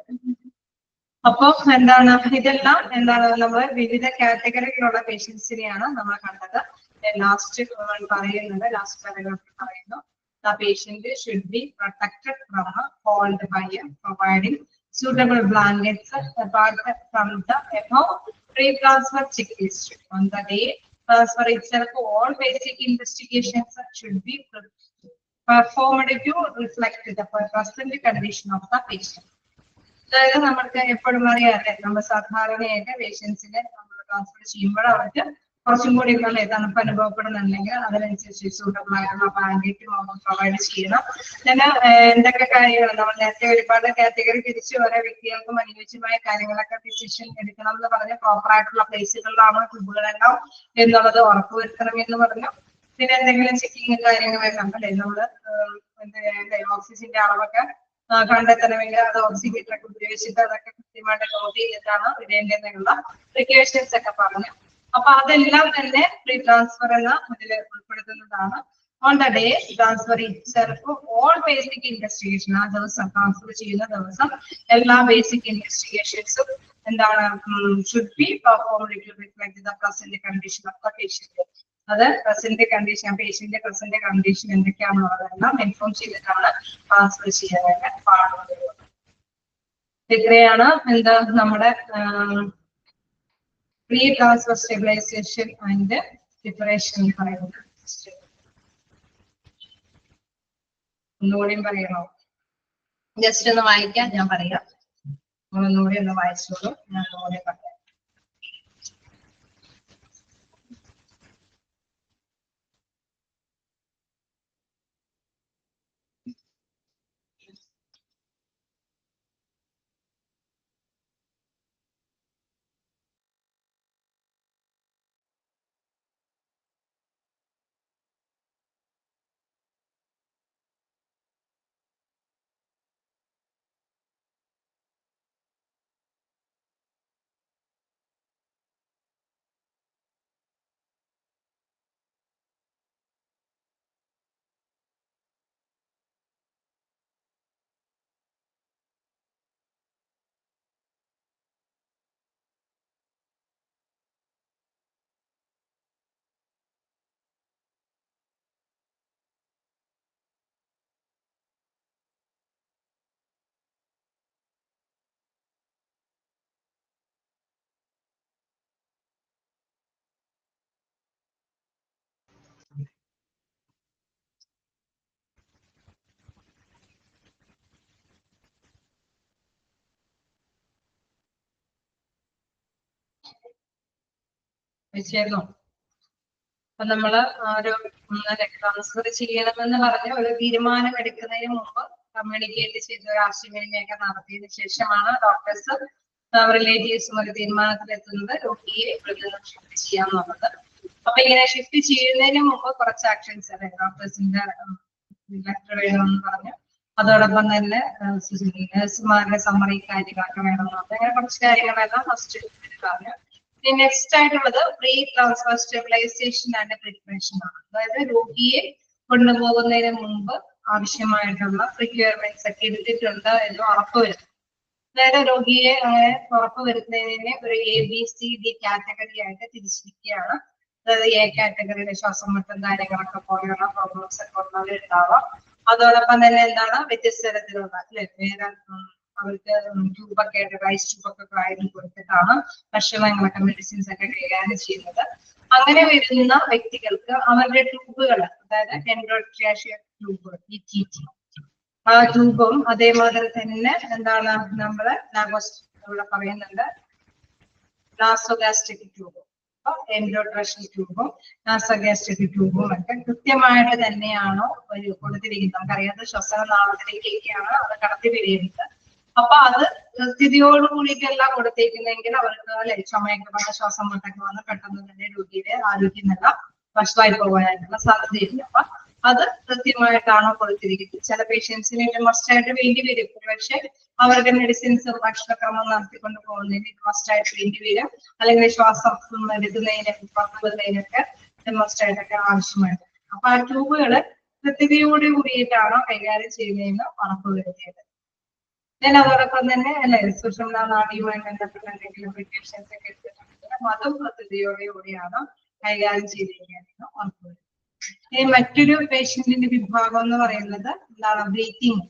അപ്പൊ എന്താണ് ഇതെല്ലാം എന്താണ് നമ്മൾ വിവിധ കാറ്റഗറിയിലുള്ള പേഷ്യൻസിനെയാണ് നമ്മൾ കണ്ടത്. ലാസ്റ്റ് പറയുന്നത് ലാസ്റ്റ് പാരഗ്രാഫിൽ പറയുന്നു the patient should be protected from cold by providing suitable blankets apart from the above pre-transfer checklist. On the day transfer itself, all basic investigations should be performed to reflect the present condition of the patient. അതായത് നമ്മൾക്ക് എപ്പോഴും അറിയാതെ നമ്മൾ സാധാരണയായിട്ട് പേഷ്യൻസിനെ നമ്മൾ ട്രാൻസ്ഫർ ചെയ്യുമ്പോൾ അവർക്ക് കുറച്ചും കൂടി തണുപ്പ് അനുഭവപ്പെടുന്നുണ്ടെങ്കിൽ അതിനനുസരിച്ച് സൂട്ടബിൾ ആയിട്ടുള്ള ബ്ലാങ്കറ്റും പ്രൊവൈഡ് ചെയ്യണം. പിന്നെ എന്തൊക്കെ കാര്യങ്ങൾ നമ്മൾ നേരത്തെ ഒരുപാട് കാറ്റഗറി തിരിച്ച് ഓരോ വ്യക്തികൾക്കും അനുയോജ്യമായ കാര്യങ്ങളൊക്കെ ഡിസിഷൻ എടുക്കണം എന്ന് പറഞ്ഞ് പ്രോപ്പർ ആയിട്ടുള്ള പ്ലേസുകളിലാണ് ട്യൂബുകളെല്ലാം എന്നുള്ളത് ഉറപ്പുവരുത്തണം എന്ന് പറഞ്ഞു. പിന്നെ എന്തെങ്കിലും ചെക്കിങ് കാര്യങ്ങളെല്ലാം അല്ലെ നമ്മള് ഓക്സിജന്റെ അളവൊക്കെ കണ്ടെത്തണമെങ്കിൽ അത് ഓക്സിമീറ്റർ ഒക്കെ ഉപയോഗിച്ചിട്ട് അതൊക്കെ കൃത്യമായിട്ട് നോട്ട് ചെയ്തിട്ടാണ് ഇടേണ്ടതെന്നുള്ള പ്രിക്കോഷൻസ് ഒക്കെ പറഞ്ഞു. അപ്പൊ അതെല്ലാം തന്നെ പ്രീ ട്രാൻസ്ഫർ എന്ന ഇതിൽ ഉൾപ്പെടുത്തുന്നതാണ്. On the day transfer itself all basic investigation, ആ ദിവസം ട്രാൻസ്ഫർ ചെയ്യുന്ന ദിവസം എല്ലാ ബേസിക് ഇൻവെസ്റ്റിഗേഷൻസും എന്താണ് should be performed to reflect the present condition of the patient. അത് present condition, patient present condition എന്തൊക്കെയാണെന്നുള്ളതെല്ലാം ഇൻഫോം ചെയ്തിട്ടാണ് ട്രാൻസ്ഫർ ചെയ്യാനായിട്ട് പാടുന്നത്. ഇത്രയാണ് എന്താ നമ്മുടെ pre-transfer stabilization and preparation പറയുന്നത്. ഒന്നുകൂടിയും പറയണോ? ജസ്റ്റ് ഒന്ന് വായിക്കാൻ ഞാൻ പറയാം, ഒന്നുകൂടി ഒന്ന് വായിച്ചോളൂ. ഞാൻ ഒന്നുകൂടി പറയാം. വെച്ചായിരുന്നു. അപ്പൊ നമ്മള് ഒരു ട്രാൻസ്ഫർ ചെയ്യണമെന്ന് പറഞ്ഞ ഒരു തീരുമാനം എടുക്കുന്നതിന് മുമ്പ് കമ്മ്യൂണിക്കേറ്റ് ചെയ്ത് ഒരു ആശയവിനിമയമൊക്കെ നടത്തിയതിനു ശേഷമാണ് ഡോക്ടേഴ്സ് റിലേറ്റീവ്സും ഒരു തീരുമാനത്തിലെത്തുന്നത് രോഗിയെ ഷിഫ്റ്റ് ചെയ്യാന്നുള്ളത്. അപ്പൊ ഇങ്ങനെ ഷിഫ്റ്റ് ചെയ്യുന്നതിന് മുമ്പ് കുറച്ച് ആക്ഷൻസ് അല്ലെ ഡോക്ടേഴ്സിന്റെ ലെറ്റർ വേണമെന്ന് പറഞ്ഞു. അതോടൊപ്പം തന്നെ നഴ്സുമാരുടെ സമ്മറി കാര്യങ്ങളൊക്കെ വേണമെന്ന് പറഞ്ഞു. അങ്ങനെ കുറച്ച് കാര്യങ്ങളെല്ലാം ഫസ്റ്റ് പറഞ്ഞു. നെക്സ്റ്റ് ആയിട്ടുള്ളത് pre transfer stabilisation and preparation ആണ്. അതായത് രോഗിയെ കൊണ്ടുപോകുന്നതിന് മുമ്പ് ആവശ്യമായിട്ടുള്ള റിക്വയർമെന്റ്സ് ഒക്കെ എടുത്തിട്ടുണ്ട് എന്ന് ഉറപ്പുവരുത്തും. അതായത് രോഗിയെ അങ്ങനെ ഉറപ്പുവരുത്തുന്നതിനെ ഒരു ABCD കാറ്റഗറി ആയിട്ട് തിരിച്ചിരിക്കുകയാണ്. അതായത് A കാറ്റഗറിയിലെ ശ്വാസം മുട്ടും കാര്യങ്ങളൊക്കെ പോലെയുള്ള പ്രോബ്ലംസ് ഒക്കെ ഉള്ളവരുണ്ടാവാം. അതോടൊപ്പം തന്നെ എന്താണ് വ്യത്യസ്ത തരത്തിലുള്ള അല്ലെ വേറെ അവർക്ക് ട്യൂബൊക്കെ റൈസ് ട്യൂബൊക്കെ കാര്യം കൊടുത്തിട്ടാണ് ഭക്ഷണങ്ങളൊക്കെ മെഡിസിൻസ് ഒക്കെ കൈകാര്യം ചെയ്യുന്നത്. അങ്ങനെ വരുന്ന വ്യക്തികൾക്ക് അവരുടെ ട്യൂബുകൾ, അതായത് എൻഡോട്രാഷിയ ട്യൂബ് ETT, ആ ട്യൂബും അതേമാതിരി തന്നെ എന്താണ് നമ്മള് ഇവിടെ പറയുന്നുണ്ട് നാസോഗാസ്ട്രിക് ട്യൂബും എൻഡോട്രാഷിയ ട്യൂബും നാസോഗാസ്ട്രിക് ട്യൂബും ഒക്കെ കൃത്യമായിട്ട് തന്നെയാണോ കൊടുത്തിരിക്കുന്നത്. നമുക്കറിയാത്ത ശ്വസന നാളത്തിലേക്കാണ് അത് കടത്തി വരേണ്ടത്. അപ്പൊ അത് സ്ഥിതിയോട് കൂടിയിട്ടല്ല കൊടുത്തേക്കുന്നെങ്കിൽ അവർക്ക് അല്ലെ ചുമയൊക്കെ വന്ന് ശ്വാസം മുട്ടൊക്കെ വന്ന് പെട്ടെന്ന് തന്നെ രോഗിയുടെ ആരോഗ്യം നല്ല വഷളായി പോകാനായിട്ടുള്ള സാധ്യതയില്ല. അപ്പൊ അത് കൃത്യമായിട്ടാണോ കൊടുത്തിരിക്കുന്നത്. ചില പേഷ്യൻസിന് മസ്റ്റായിട്ട് വേണ്ടി വരും, പക്ഷെ അവരുടെ മെഡിസിൻസ് ഭക്ഷണക്രമം നടത്തിക്കൊണ്ട് പോകുന്നതിന് മസ്റ്റായിട്ട് വേണ്ടി വരും, അല്ലെങ്കിൽ ശ്വാസം എടുക്കുന്നതിനൊക്കെ പുറത്തുവരുന്നതിനൊക്കെ മസ്റ്റായിട്ടൊക്കെ ആവശ്യമായിട്ട്. അപ്പൊ ആ ട്യൂബുകള് കൃത്യതയോട് കൂടിയിട്ടാണോ കൈകാര്യം ചെയ്യുന്നതെന്ന് ഉറപ്പുവരുത്തിയത്. ഞാൻ അതോടൊപ്പം തന്നെ അല്ലെ സുഷുമ്ന നാഡിയുമായി ബന്ധപ്പെട്ട എന്തെങ്കിലും പ്രിക്കോഷൻസ് ഒക്കെ എടുത്തിട്ടുണ്ടെങ്കിൽ അതും കൃത്യതയോടുകൂടിയാണ് കൈകാര്യം ചെയ്തിരിക്കുകയെന്ന് ഉറപ്പുവരുത്തുന്നത്. ഇനി മറ്റൊരു പേഷ്യന്റിന്റെ വിഭാഗം എന്ന് പറയുന്നത് എന്താണ്, ബ്രീത്തിങ്.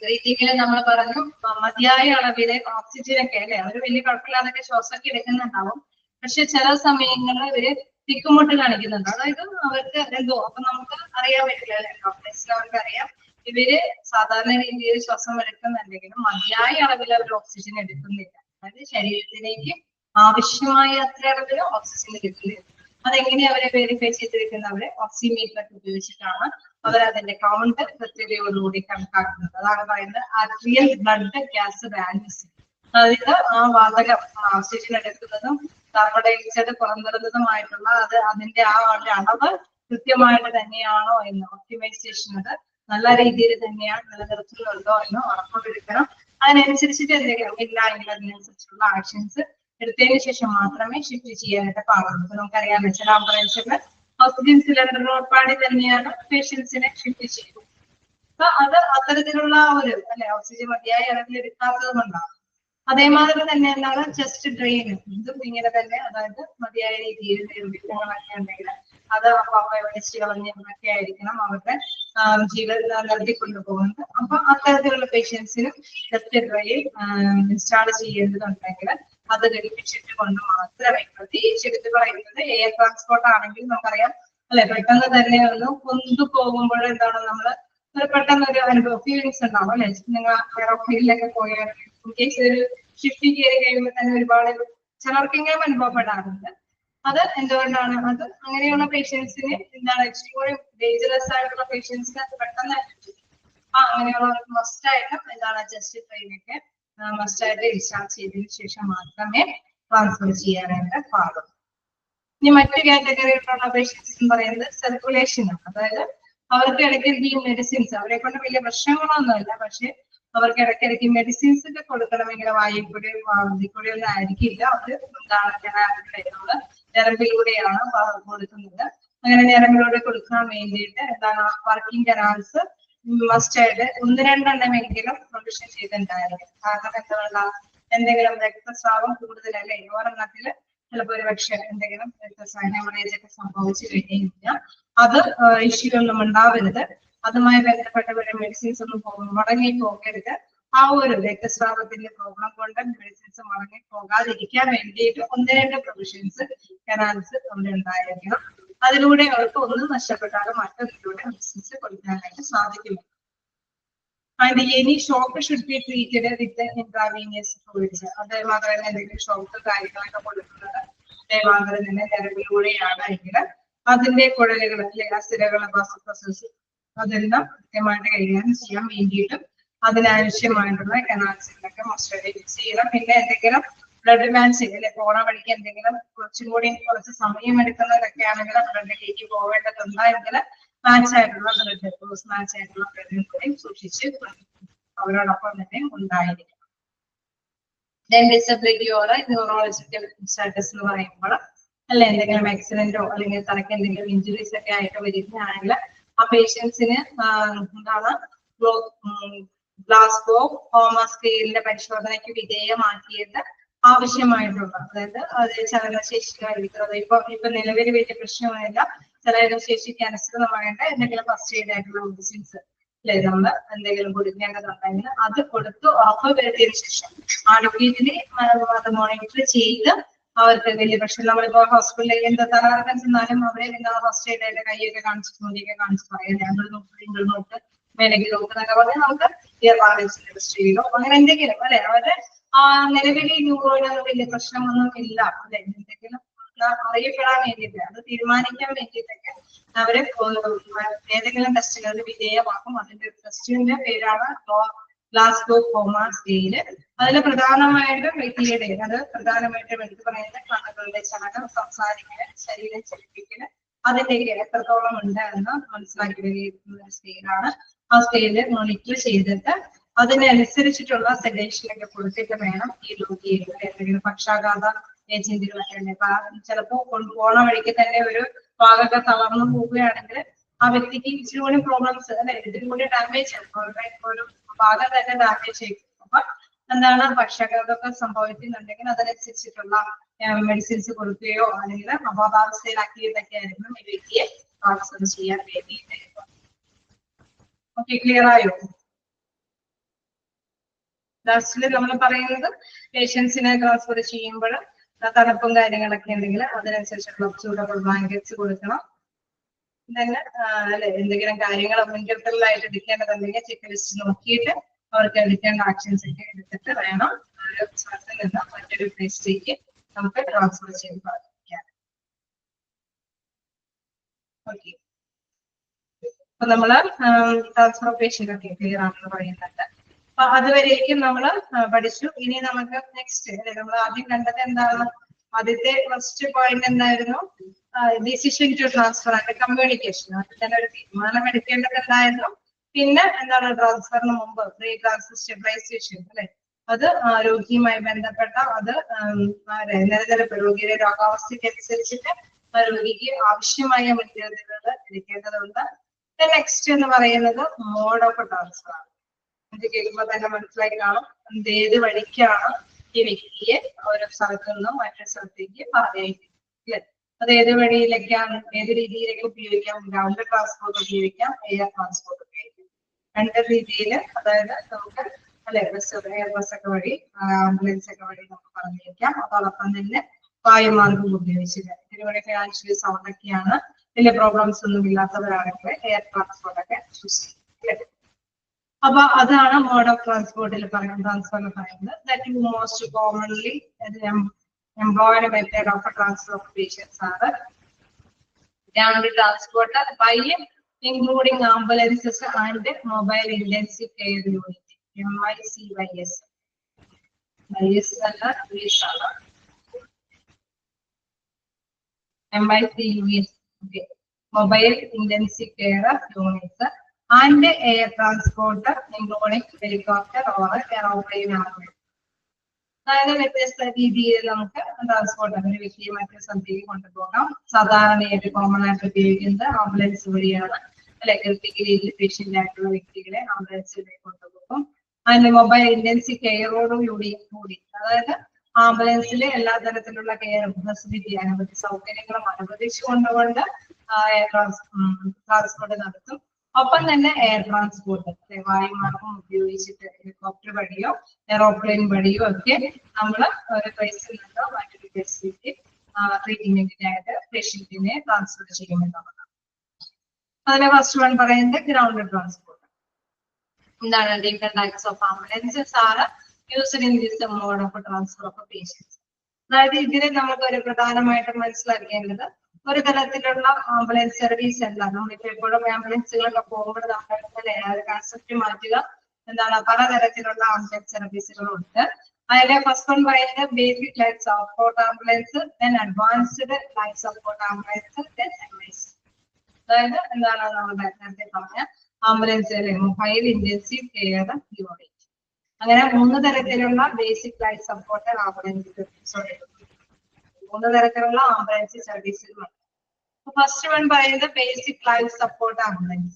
ബ്രീത്തിങ്ങിൽ നമ്മൾ പറഞ്ഞു മതിയായ അളവിലെ ഓക്സിജനൊക്കെ അല്ലെ അവർ വലിയ കുഴപ്പമില്ലാതൊക്കെ ശ്വാസമൊക്കെ എടുക്കുന്നുണ്ടാവും, പക്ഷെ ചില സമയങ്ങളിൽ ഇവര് തിക്കുമുട്ട് കാണിക്കുന്നുണ്ട്. അതായത് അവർക്ക് എന്തോ അപ്പൊ നമുക്ക് അറിയാൻ പറ്റില്ല അല്ലെ, ഡോക്ടേഴ്സിന് അവർക്ക് അറിയാം ഇവര് സാധാരണ രീതിയിൽ ശ്വാസം എടുക്കുന്നുണ്ടെങ്കിലും മതിയായ അളവിൽ അവർ ഓക്സിജൻ എടുക്കുന്നില്ല. അതായത് ശരീരത്തിലേക്ക് ആവശ്യമായ അത്ര അളവിൽ ഓക്സിജൻ എടുക്കുന്നില്ല. അതെങ്ങനെ അവരെ വെരിഫൈ ചെയ്തിരിക്കുന്നവരെ ഓക്സിമീറ്റർ ഒക്കെ ഉപയോഗിച്ചിട്ടാണ് അവർ അതിന്റെ കൗണ്ട് കൃത്യതയോടുകൂടി കണക്കാക്കുന്നത്. അതാണ് പറയുന്നത് ആർട്ടിയൽ ബ്ലഡ് ഗ്യാസ് വാല്യൂസ്. അതായത് ആ വാതകം ഓക്സിജൻ എടുക്കുന്നതും കാർബൺ ഡയോക്സൈഡ് പുറന്തള്ളുന്നതുമായിട്ടുള്ള അതിന്റെ ആ അളവ് കൃത്യമായിട്ട് തന്നെയാണോ എന്ന് ഒപ്റ്റിമൈസേഷൻ അത് നല്ല രീതിയിൽ തന്നെയാണ് നിലനിർത്തുന്നുണ്ടോ എന്ന് ഉറപ്പുവരുത്തണം. അതിനനുസരിച്ചിട്ട് എന്തെങ്കിലും ഇല്ല എങ്കിൽ അതിനനുസരിച്ചുള്ള ആക്ഷൻസ് എടുത്തതിന് ശേഷം മാത്രമേ ഷിഫ്റ്റ് ചെയ്യാനായിട്ട് പാടുള്ളൂ. ഇപ്പൊ നമുക്കറിയാം ചില ആംബുലൻസിൽ ഓക്സിജൻ സിലിണ്ടർ ഉൾപ്പാടി തന്നെയാണ് പേഷ്യൻസിനെ ഷിഫ്റ്റ് ചെയ്യുന്നത്. അപ്പൊ അത് അത്തരത്തിലുള്ള ഒരു അല്ലെ ഓക്സിജൻ മതിയായ അളവിൽ എടുക്കാത്തത് കൊണ്ടാണ്. അതേമാതിരി തന്നെ എന്താണ് ചെസ്റ്റ് ഡ്രെയിൻ, ഇതും ഇങ്ങനെ തന്നെ, അതായത് മതിയായ രീതിയിൽ നിർമ്മിക്കുന്നതൊക്കെ ഉണ്ടെങ്കിൽ അത് വേസ്റ്റ് കളഞ്ഞൊക്കെ ആയിരിക്കണം അവരുടെ ജീവൻ നടത്തിക്കൊണ്ടുപോകുന്നത്. അപ്പൊ അത്തരത്തിലുള്ള പേഷ്യൻസിനും ചെസ്റ്റ് ഡ്രെയിൻ ഇൻസ്റ്റാൾ ചെയ്യേണ്ടതുണ്ടെങ്കിൽ അത് ഘടിപ്പിച്ചിട്ട് കൊണ്ട് മാത്രമേ, പ്രത്യേകിച്ച് എടുത്ത് പറയുന്നത് എയർ ട്രാൻസ്പോർട്ട് ആണെങ്കിൽ നമുക്കറിയാം അല്ലെ, പെട്ടെന്ന് തന്നെ ഒന്ന് കൊണ്ടു പോകുമ്പോൾ എന്താണ് നമ്മള് പെട്ടെന്ന് ഒരു അനുഭവം ഫീലിങ്സ് ഉണ്ടാവും അല്ലെ. നിങ്ങൾ എയറോപ്ലെയിനിലൊക്കെ പോയാൽ ഇൻകേസ് ഒരു ഷിഫ്റ്റ് കയറി കഴിയുമ്പോൾ തന്നെ ഒരുപാട് ചിലർക്കെങ്കിലും അനുഭവപ്പെടാറുണ്ട്. അത് എന്തുകൊണ്ടാണ്, അത് അങ്ങനെയുള്ള പേഷ്യൻസിന് എന്താണ് ഇച്ചിരി ഡേഞ്ചറസ് ആയിട്ടുള്ള പേഷ്യൻസിന് അത് പെട്ടെന്ന് അങ്ങനെയുള്ളവർക്ക് മസ്റ്റായിട്ട് എന്താണ് ചെസ്റ്റ് ട്രെയിനൊക്കെ മസ്റ്റായിട്ട് ഇൻസ്റ്റാൾ ചെയ്തതിനു ശേഷം മാത്രമേ ട്രാൻസ്ഫർ ചെയ്യാനായിട്ട് പാടുള്ളൂ. ഇനി മറ്റു കാറ്റഗറിയിലുള്ള പേഷ്യൻസ് എന്ന് പറയുന്നത് സർക്കുലേഷൻ ആണ്. അതായത് അവർക്ക് ഇടയ്ക്കിടയ്ക്ക് ഈ മെഡിസിൻസ് അവരെ കൊണ്ട് വലിയ പ്രശ്നങ്ങളൊന്നുമില്ല, പക്ഷെ അവർക്ക് ഇടയ്ക്കിടയ്ക്ക് മെഡിസിൻസ് ഒക്കെ കൊടുക്കണമെങ്കിൽ വായിൽ കൂടെയും ഇതിൽ ആയിരിക്കില്ല, അത് എന്താണ് ഞരമ്പിലൂടെയാണ് കൊടുക്കുന്നത്. അങ്ങനെ ഞരമ്പിലൂടെ കൊടുക്കാൻ വേണ്ടിയിട്ട് എന്താണ് വർക്കിംഗ് കനാൽസ് മസ്റ്റായിട്ട് 1-2 എണ്ണമെങ്കിലും പ്രൊവിഷൻ ചെയ്തിട്ടുണ്ടായിരിക്കും. കാരണം എന്തുകൊണ്ടാ, എന്തെങ്കിലും രക്തസ്രാവം കൂടുതലല്ലേ ഒരെണ്ണത്തില് ചിലപ്പോൾ ഒരു പക്ഷെ എന്തെങ്കിലും രക്തസ്രാവം ഹെമറേജ് ഒക്കെ സംഭവിച്ചു കഴിഞ്ഞാൽ അത് ഇഷ്യൂ ഒന്നും ഉണ്ടാവരുത്. അതുമായി ബന്ധപ്പെട്ട മെഡിസിൻസ് ഒന്നും മുടങ്ങി പോകരുത്. ആ ഒരു രക്തസ്രാവത്തിന്റെ പ്രോബ്ലം കൊണ്ട് മെഡിസിൻസ് മുടങ്ങി പോകാതിരിക്കാൻ വേണ്ടിയിട്ട് 1-2 പ്രൊവിഷൻസ് കനാൽസ് അവിടെ ഉണ്ടായിരിക്കണം. അതിലൂടെ അവർക്ക് ഒന്നും നഷ്ടപ്പെട്ടാലും മറ്റൊന്നിലൂടെ മെഡിസിൻസ് കൊടുക്കാനായിട്ട് സാധിക്കും. And any shock should be treated with intravenous fluids. അതേമാതിരി തന്നെ എന്തെങ്കിലും ഷോക്ക് കാര്യങ്ങളൊക്കെ കൊടുക്കുന്നത് അതേമാതിരി തന്നെ ഞരമ്പിലൂടെയാണ് എങ്കിൽ അതിന്റെ കുഴലുകൾ അല്ലെങ്കിൽ അസ്ഥിരകൾ പ്രോസസ് അതെല്ലാം കൃത്യമായിട്ട് കൈകാര്യം ചെയ്യാൻ വേണ്ടിയിട്ടും അതിനാവശ്യമായിട്ടുള്ള കനാൽസിലൊക്കെ മസ്റ്റായിട്ട് യൂസ് ചെയ്യണം. പിന്നെ എന്തെങ്കിലും ബ്ലഡ് മാച്ച് അല്ലെ പോണ വഴിക്ക് എന്തെങ്കിലും കുറച്ച് സമയം എടുക്കുന്നതൊക്കെ ആണെങ്കിൽ ബ്ലഡിലേക്ക് പോവേണ്ടതുണ്ടെങ്കിൽ മാച്ച് ആയിട്ടുള്ള ബ്ലഡ് ക്രോസ് മാച്ച് ആയിട്ടുള്ള ബ്ലഡിൽ കൂടെയും സൂക്ഷിച്ച് അവരോടൊപ്പം തന്നെ ഉണ്ടായിരിക്കണം. ഡിസബിലിറ്റി ഓർ ന്യൂറോളജിക്കൽ സ്റ്റാറ്റസ് എന്ന് പറയുമ്പോൾ അല്ലെ എന്തെങ്കിലും ആക്സിഡന്റോ അല്ലെങ്കിൽ തലക്ക് എന്തെങ്കിലും ഇഞ്ചുറീസ് ഒക്കെ ആയിട്ട് വരികയാണെങ്കിൽ ആ പേഷ്യൻസിന് എന്താണ് ഗ്ലാസ്ഗോ കോമ സ്കെയിലിന്റെ പരിശോധനയ്ക്ക് വിധേയമാക്കിയത് ആവശ്യമായിട്ടുള്ള, അതായത് ചലനശേഷിക്ക് കഴിക്കുന്നത് ഇപ്പൊ നിലവിൽ വലിയ പ്രശ്നമില്ല, ചലനശേഷിക്ക് അനുസൃതമായിട്ട് എന്തെങ്കിലും ഫസ്റ്റ് എയ്ഡ് ആയിട്ടുള്ള മെഡിസിൻസ് അല്ലെ നമ്മള് എന്തെങ്കിലും കൊടുക്കേണ്ടതുണ്ടെങ്കിൽ അത് കൊടുത്ത് ഉറപ്പ് വരുത്തിയതിനു ശേഷം ആരോഗ്യത്തിന് അത് മോണിറ്റർ ചെയ്ത് അവർക്ക് വലിയ പ്രശ്നം. നമ്മളിപ്പോ ഹോസ്പിറ്റലിൽ എന്താ തലകറക്കം ചെന്നാലും അവരെ എന്താ ഫസ്റ്റ് എയ്ഡ് ആയിട്ട് കൈയൊക്കെ കാണിച്ച് മുടിയൊക്കെ കാണിച്ച് പറയാം ഞങ്ങൾ നോക്ക് മേലേക്ക് നോക്കുന്നൊക്കെ പറഞ്ഞാൽ നമുക്ക് ഇൻഡസ്ട്രിയിലോ അങ്ങനെ എന്തെങ്കിലും അല്ലെ അവരുടെ നിലവിൽ ന്യൂറോയിന് വലിയ പ്രശ്നമൊന്നും ഇല്ല അല്ലെ എന്തെങ്കിലും അറിയപ്പെടാൻ വേണ്ടിയിട്ട് അത് തീരുമാനിക്കാൻ വേണ്ടിയിട്ടൊക്കെ അവരെ ഏതെങ്കിലും ടെസ്റ്റുകളുടെ വിധേയമാക്കും. അതിന്റെ ടെസ്റ്റിന്റെ പേരാണ് ഗ്ലാസ്ഗോ കോമ സ്കെയില്. അതിൽ പ്രധാനമായിട്ടും വ്യക്തിയുടെ അത് പ്രധാനമായിട്ടും എടുത്തു പറയുന്ന കണ്ണുകളുടെ ചലനം, സംസാരിക്കല്, ശരീരം ചലിപ്പിക്കല്, അതിലേക്ക് എത്രത്തോളം ഉണ്ട് എന്ന് മനസ്സിലാക്കി വിലയിരുത്തുന്ന ഒരു സ്കെയിലാണ്. ആ സ്കെയില് മോണിറ്റർ ചെയ്തിട്ട് അതിനനുസരിച്ചിട്ടുള്ള സെഡേഷനൊക്കെ കൊടുത്തിട്ട് വേണം ഈ രോഗിയെ എന്തെങ്കിലും പക്ഷാഘാത ഏജന്റുകളൊക്കെ ഉണ്ട്. അപ്പൊ ചിലപ്പോ പോണ വഴിക്ക് തന്നെ ഒരു ഭാഗമൊക്കെ തളർന്നു പോവുകയാണെങ്കിൽ ആ വ്യക്തിക്ക് ഇച്ചിരി കൂടി പ്രോബ്ലംസ് അല്ലെ, ഇതിനും കൂടി ഡാമേജ് ഒരു ഭാഗം തന്നെ ഡാമേജ് ചെയ്യും. അപ്പൊ എന്താണ് പക്ഷാഘാതമൊക്കെ സംഭവിക്കുന്നുണ്ടെങ്കിൽ അതിനനുസരിച്ചിട്ടുള്ള മെഡിസിൻസ് കൊടുക്കുകയോ അല്ലെങ്കിൽ അബോധാവസ്ഥയിലാക്കിയിട്ടൊക്കെ ആയിരിക്കും ഈ വ്യക്തിയെ ട്രാൻസ്ഫർ ചെയ്യാൻ വേണ്ടിയിട്ട്. ഓക്കെ, ക്ലിയർ ആയോ? ലാസ്റ്റില് നമ്മൾ പറയുന്നത് പേഷ്യൻസിനെ ട്രാൻസ്ഫർ ചെയ്യുമ്പോൾ തണുപ്പും കാര്യങ്ങളൊക്കെ ഉണ്ടെങ്കിൽ അതിനനുസരിച്ചുള്ള സൂട്ടബിൾ ബ്ലാങ്കറ്റ്സ് കൊടുക്കണം. തന്നെ അല്ലെ എന്തെങ്കിലും കാര്യങ്ങൾ മുൻകരുതലായിട്ട് എടുക്കേണ്ടതുണ്ടെങ്കിൽ ചെക്ക് ലിസ്റ്റ് നോക്കിയിട്ട് അവർക്ക് എടുക്കേണ്ട ആക്ഷൻസ് ഒക്കെ എടുത്തിട്ട് വേണം ഒരു സ്ഥലത്തിൽ നിന്ന് മറ്റൊരു പ്ലേസിലേക്ക് നമുക്ക് ട്രാൻസ്ഫർ ചെയ്ത് പ്രവർത്തിക്കാൻ. ഓക്കെ, അപ്പൊ നമ്മള് ട്രാൻസ്ഫർ പേഷ്യന്റ് ഒക്കെ ക്ലിയർ ആണെന്ന് പറയുന്നുണ്ട്. അപ്പൊ അതുവരേക്കും നമ്മൾ പഠിച്ചു. ഇനി നമുക്ക് നെക്സ്റ്റ് അല്ലെ, നമ്മൾ ആദ്യം കണ്ടത് എന്താണ്? ആദ്യത്തെ ഫസ്റ്റ് പോയിന്റ് എന്തായിരുന്നു? Decision to transfer and communication. അതിൽ തന്നെ ഒരു തീരുമാനം എടുക്കേണ്ടത് എന്തായിരുന്നു? പിന്നെ എന്താണ് ട്രാൻസ്ഫറിന് മുമ്പ് പ്രീ ട്രാൻസ്ഫർ സ്റ്റെബിലൈസേഷൻ അല്ലെ, അത് രോഗിയുമായി ബന്ധപ്പെട്ട അത് നിരന്തരം രോഗിയുടെ രോഗാവസ്ഥയ്ക്ക് അനുസരിച്ചിട്ട് രോഗിക്ക് ആവശ്യമായ മുൻകരുതലുകൾ എടുക്കേണ്ടതുണ്ട്. നെക്സ്റ്റ് എന്ന് പറയുന്നത് മോഡ് ഓഫ് ട്രാൻസ്ഫർ ആണ്. ഇത് കേൾക്കുമ്പോൾ തന്നെ മനസ്സിലാക്കി കാണും ഏത് വഴിക്കാണ് ഈ വ്യക്തിയെ ഒരു സ്ഥലത്ത് നിന്നും മറ്റൊരു സ്ഥലത്തേക്ക് പറഞ്ഞയക്കുന്നത് അല്ലെ. അത് ഏത് വഴിയിലേക്കാണ്, ഏത് രീതിയിലേക്ക് ഉപയോഗിക്കാം? ഗ്രൗണ്ട് ട്രാൻസ്പോർട്ട് ഉപയോഗിക്കാം, എയർ ട്രാൻസ്പോർട്ട് ഉപയോഗിക്കാം. രണ്ട് രീതിയിൽ, അതായത് നമുക്ക് അല്ലെ എയർ ബസ് ഒക്കെ വഴി, ആംബുലൻസ് ഒക്കെ വഴി നമുക്ക് പറഞ്ഞേക്കാം. അതോടൊപ്പം തന്നെ വായുമാർഗം ഉപയോഗിച്ചിട്ട് ഇതിലൂടെ ഫിനാൻഷ്യലി സൗണ്ട് ഒക്കെയാണ്, വലിയ പ്രോബ്ലംസ് ഒന്നും ഇല്ലാത്തവരാണെങ്കിൽ എയർ ട്രാൻസ്പോർട്ട് ഒക്കെ ചൂസ് ചെയ്യും. അപ്പൊ അതാണ് മോഡ് ഓഫ് ട്രാൻസ്പോർട്ടിൽ ട്രാൻസ്ഫറിൽ പറയുന്നത്. That most commonly employed method of transfer of patients are ground transport by including ambulances and mobile intensive care unit, MICYS. MICYS okay. Mobile intensive care units and air transport including helicopter or aeroplane ambulance. അതായത് വ്യത്യസ്ത രീതിയിൽ നമുക്ക് ട്രാൻസ്പോർട്ട് ഒരു വ്യക്തിയെ മറ്റൊരു സ്ഥലത്തേക്ക് കൊണ്ടുപോകാം. സാധാരണയായിട്ട് കോമൺ ആയിട്ട് ഉപയോഗിക്കുന്നത് ആംബുലൻസ് വഴിയാണ് അല്ലെ. ക്രിട്ടിക്കലി പേഷ്യന്റ് ആയിട്ടുള്ള വ്യക്തികളെ ആംബുലൻസിലേക്ക് കൊണ്ടുപോകും. അതിന്റെ മൊബൈൽ ഇന്റൻസീവ് കെയറോട് കൂടി അതായത് ആംബുലൻസിലെ എല്ലാ തരത്തിലുള്ള കെയർ ഫെസിലിറ്റി അനവധി സൗകര്യങ്ങളും അനുവദിച്ചു കൊണ്ടുകൊണ്ട് ട്രാൻസ്പോർട്ട് നടത്തും. ഒപ്പം തന്നെ എയർ ട്രാൻസ്പോർട്ട് വായുമാർഗം ഉപയോഗിച്ചിട്ട് ഹെലികോപ്റ്റർ വഴിയോ എയറോപ്ലെയിൻ വഴിയോ ഒക്കെ നമ്മൾ ഒരു പ്ലേസിൽ നിന്നോ മറ്റൊരു പ്ലേസിലേക്ക് ട്രീറ്റ്മെന്റിനായിട്ട് പേഷ്യന്റിനെ ട്രാൻസ്ഫർ ചെയ്യുമെന്നുള്ളതാണ്. അതിലെ ഫസ്റ്റ് വൺ പറയുന്നത് ഗ്രൗണ്ട് ട്രാൻസ്പോർട്ട്. എന്താണ്? Different types of ambulances are used in this mode of transfer of patients. അതായത് ഇതിൽ നമുക്ക് ഒരു പ്രധാനമായിട്ടും മനസ്സിലാക്കേണ്ടത് ഒരു തരത്തിലുള്ള ആംബുലൻസ് സർവീസ് അല്ല. നമ്മളിപ്പോ എപ്പോഴും ആംബുലൻസുകളൊക്കെ പോകുമ്പോൾ നമ്മുടെ കൺസെപ്റ്റ് മാറ്റുക. എന്താണ്? പലതരത്തിലുള്ള ആംബുലൻസ് സർവീസുകളുണ്ട്. അതിലെ ഫസ്റ്റ് വൺ പറയുന്നത് basic life support ambulance, then advanced life support ambulance, then MIC. അതായത് എന്താണ് നമ്മുടെ നേരത്തെ പറഞ്ഞ ആംബുലൻസിലെ മൊബൈൽ ഇന്റൻസീവ് കെയർ യൂണിറ്റ്. അങ്ങനെ 3 തരത്തിലുള്ള ബേസിക് ലൈഫ് സപ്പോർട്ട് ആംബുലൻസ്, മൂന്ന് തരത്തിലുള്ള ആംബുലൻസ് സർവീസുകളുണ്ട്. ഫസ്റ്റ് വൺ പറയുന്നത് ബേസിക് ലൈഫ് സപ്പോർട്ട് ആംബുലൻസ്.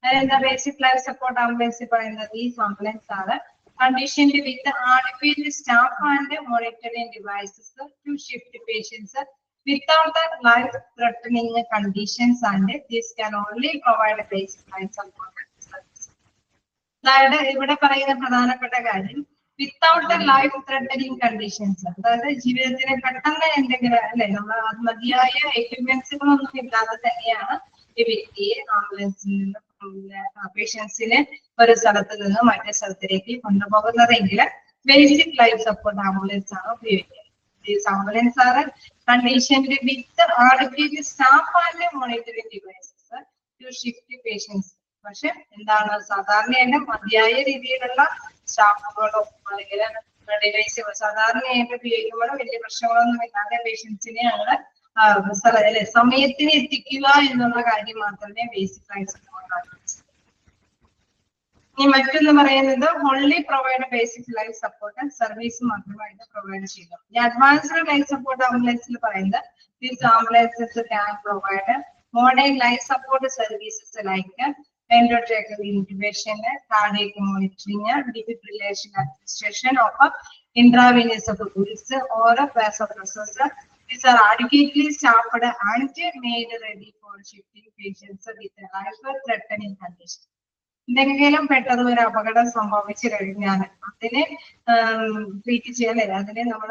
അതായത് ബേസിക് ലൈഫ് സപ്പോർട്ട് ആംബുലൻസ് പറയുന്നത് ഈ ആംബുലൻസ് ആണ് conditioned with adequate staff and monitoring devices to shift patients without the life-threatening conditions, and this can only provide basic life support service. അതായത് ഇവിടെ പറയുന്ന പ്രധാനപ്പെട്ട കാര്യം without the life threatening conditions, അതായത് ജീവിതത്തിന് പെട്ടെന്ന് എന്തെങ്കിലും അല്ലെ നമ്മൾ മതിയായ എക്യുപ്മെന്റ്സുകളൊന്നും ഇല്ലാതെ തന്നെയാണ് ഈ വ്യക്തിയെ ആംബുലൻസിൽ നിന്ന് പേഷ്യൻസിനെ ഒരു സ്ഥലത്ത് നിന്ന് മറ്റേ സ്ഥലത്തിലേക്ക് കൊണ്ടുപോകുന്നതെങ്കിൽ ബേസിക് ലൈഫ് സപ്പോർട്ട് ആംബുലൻസ് ആണ് ഉപയോഗിക്കുന്നത്. These ambulance are conditioned with adequate staff and monitoring devices to shift patients. പക്ഷെ എന്താണ്? സാധാരണയായിട്ട് മതിയായ രീതിയിലുള്ള സ്റ്റാഫുകളോ അല്ലെങ്കിൽ ഡിവൈസുകൾ സാധാരണയായിട്ട് ഉപയോഗിക്കുമ്പോൾ വലിയ പ്രശ്നങ്ങളൊന്നും ഇല്ലാതെ പേഷ്യൻസിനെ ഞങ്ങള് അല്ലെ സമയത്തിന് എത്തിക്കുക എന്നുള്ള കാര്യം മാത്രമേ ബേസിക് ലൈഫ് സപ്പോർട്ട്. ഇനി മറ്റൊന്ന് പറയുന്നത് only provide basic life support service മാത്രമായിട്ട് പ്രൊവൈഡ് ചെയ്യുന്നു. ഈ അഡ്വാൻസ്ഡ് ലൈഫ് സപ്പോർട്ട് ആംബുലൻസിൽ പറയുന്നത് these ambulances can provide modern life support services like endotracheal intubation, cardiac monitoring, defibrillation administration of intravenous fluids or vasopressors. These are adequately staffed and made ready for shifting patients with life-threatening conditions. എന്തെങ്കിലും പെട്ടെന്ന് ഒരു അപകടം സംഭവിച്ചു കഴിഞ്ഞാൽ അതിനെ ട്രീറ്റ് ചെയ്യാൻ അതിനെ നമ്മൾ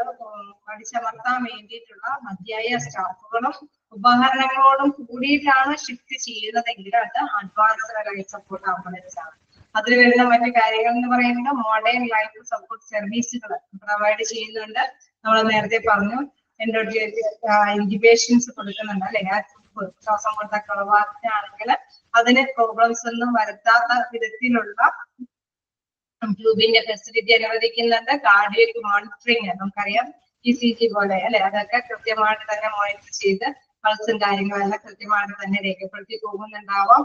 അടിച്ചമർത്താൻ വേണ്ടിയിട്ടുള്ള മതിയായ സ്റ്റാഫുകളും ഉപകരണങ്ങളോടും കൂടിയിട്ടാണ് ഷിഫ്റ്റ് ചെയ്യുന്നതെങ്കിൽ അത് അഡ്വാൻസ്ഡ് ലൈഫ് സപ്പോർട്ട് ആംബുലൻസ് ആണ്. അതിൽ വരുന്ന മറ്റു കാര്യങ്ങൾ എന്ന് പറയുന്നത് മോഡേൺ ലൈഫ് സപ്പോർട്ട് സർവീസുകൾ പ്രൊവൈഡ് ചെയ്യുന്നുണ്ട്. നമ്മൾ നേരത്തെ പറഞ്ഞു ഇൻക്യുബേഷൻസ് കൊടുക്കുന്നുണ്ട് അല്ലെ. ശ്വാസം കൊടുത്ത കുറവാണെങ്കിൽ അതിന് പ്രോബ്ലംസ് ഒന്നും വരുത്താത്ത വിധത്തിലുള്ള ട്യൂബിന്റെ ഫെസിലിറ്റി അനുവദിക്കുന്നുണ്ട്. കാർഡിയക് മോണിറ്ററിങ് നമുക്കറിയാം ECG പോലെ അല്ലെ, അതൊക്കെ കൃത്യമായിട്ട് തന്നെ മോണിറ്റർ ചെയ്ത് പൾസും കാര്യങ്ങളെല്ലാം കൃത്യമായിട്ട് തന്നെ രേഖപ്പെടുത്തി പോകുന്നുണ്ടാവാം.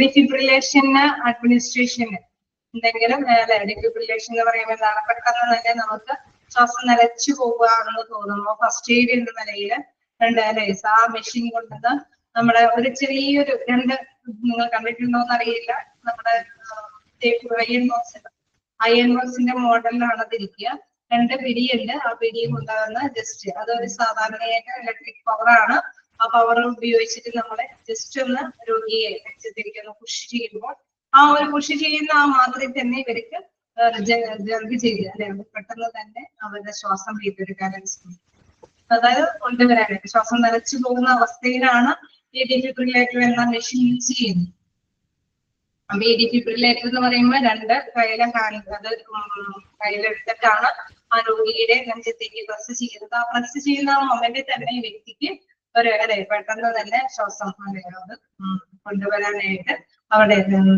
ഡിഫിബ്രിലേഷന് അഡ്മിനിസ്ട്രേഷന് എന്തെങ്കിലും ഡിഫിബ്രിലേഷൻ എന്ന് പറയുമ്പോൾ എന്താണ്, പെട്ടെന്ന് തന്നെ നമുക്ക് ശ്വാസം നിലച്ചു പോകുകയാണെന്ന് തോന്നുമ്പോൾ ഫസ്റ്റ് എയ്ഡ് എന്ന നിലയിൽ ആ മെഷീൻ കൊണ്ടുവന്ന് നമ്മുടെ ഒരു ചെറിയൊരു നിങ്ങൾ കണ്ടിട്ടുണ്ടോന്ന് അറിയില്ല, നമ്മുടെ അയൺ ബോക്സിന്റെ മോഡലിലാണ് അതിരിക്കുക. 2 പിടിയുണ്ട്. ആ പിടി കൊണ്ടുവന്ന് ജസ്റ്റ് അതൊരു സാധാരണയായിട്ട് ഇലക്ട്രിക് പവറാണ്. ആ പവർ ഉപയോഗിച്ചിട്ട് നമ്മളെ ജസ്റ്റ് ഒന്ന് രോഗിയെ വെച്ചിരിക്കുന്ന പുഷ് ചെയ്യുമ്പോൾ ആ ഒരു പുഷ് ചെയ്യുന്ന ആ മാത്രയിൽ തന്നെ ഇവർക്ക് ജർഗ് ചെയ്ത് അല്ലെ പെട്ടെന്ന് തന്നെ അവരുടെ ശ്വാസം വീണ്ടെടുക്കാനായിട്ട് ശ്രമിക്കും. അതായത് കൊണ്ടുവരാനായിട്ട് ശ്വാസം നിലച്ചു പോകുന്ന അവസ്ഥയിലാണ് ഈ ഡിഫിബ്രിലേറ്റർ എന്ന മെഷീൻ യൂസ് ചെയ്യുന്നത്. അപ്പൊ ഈ ഡിഫിബ്രിലേറ്റർ എന്ന് പറയുമ്പോൾ 2 കയ്യിലെടുത്തിട്ടാണ് ആ രോഗിയുടെ നെഞ്ചത്തേക്ക് പ്രസ് ചെയ്യുന്നത്. ആ പ്രസ് ചെയ്യുന്ന ആ മൊമെന്റിൽ തന്നെ ഈ വ്യക്തിക്ക് ഒരു പെട്ടെന്ന് തന്നെ ശ്വാസം അത് കൊണ്ടുവരാനായിട്ട് അവിടെ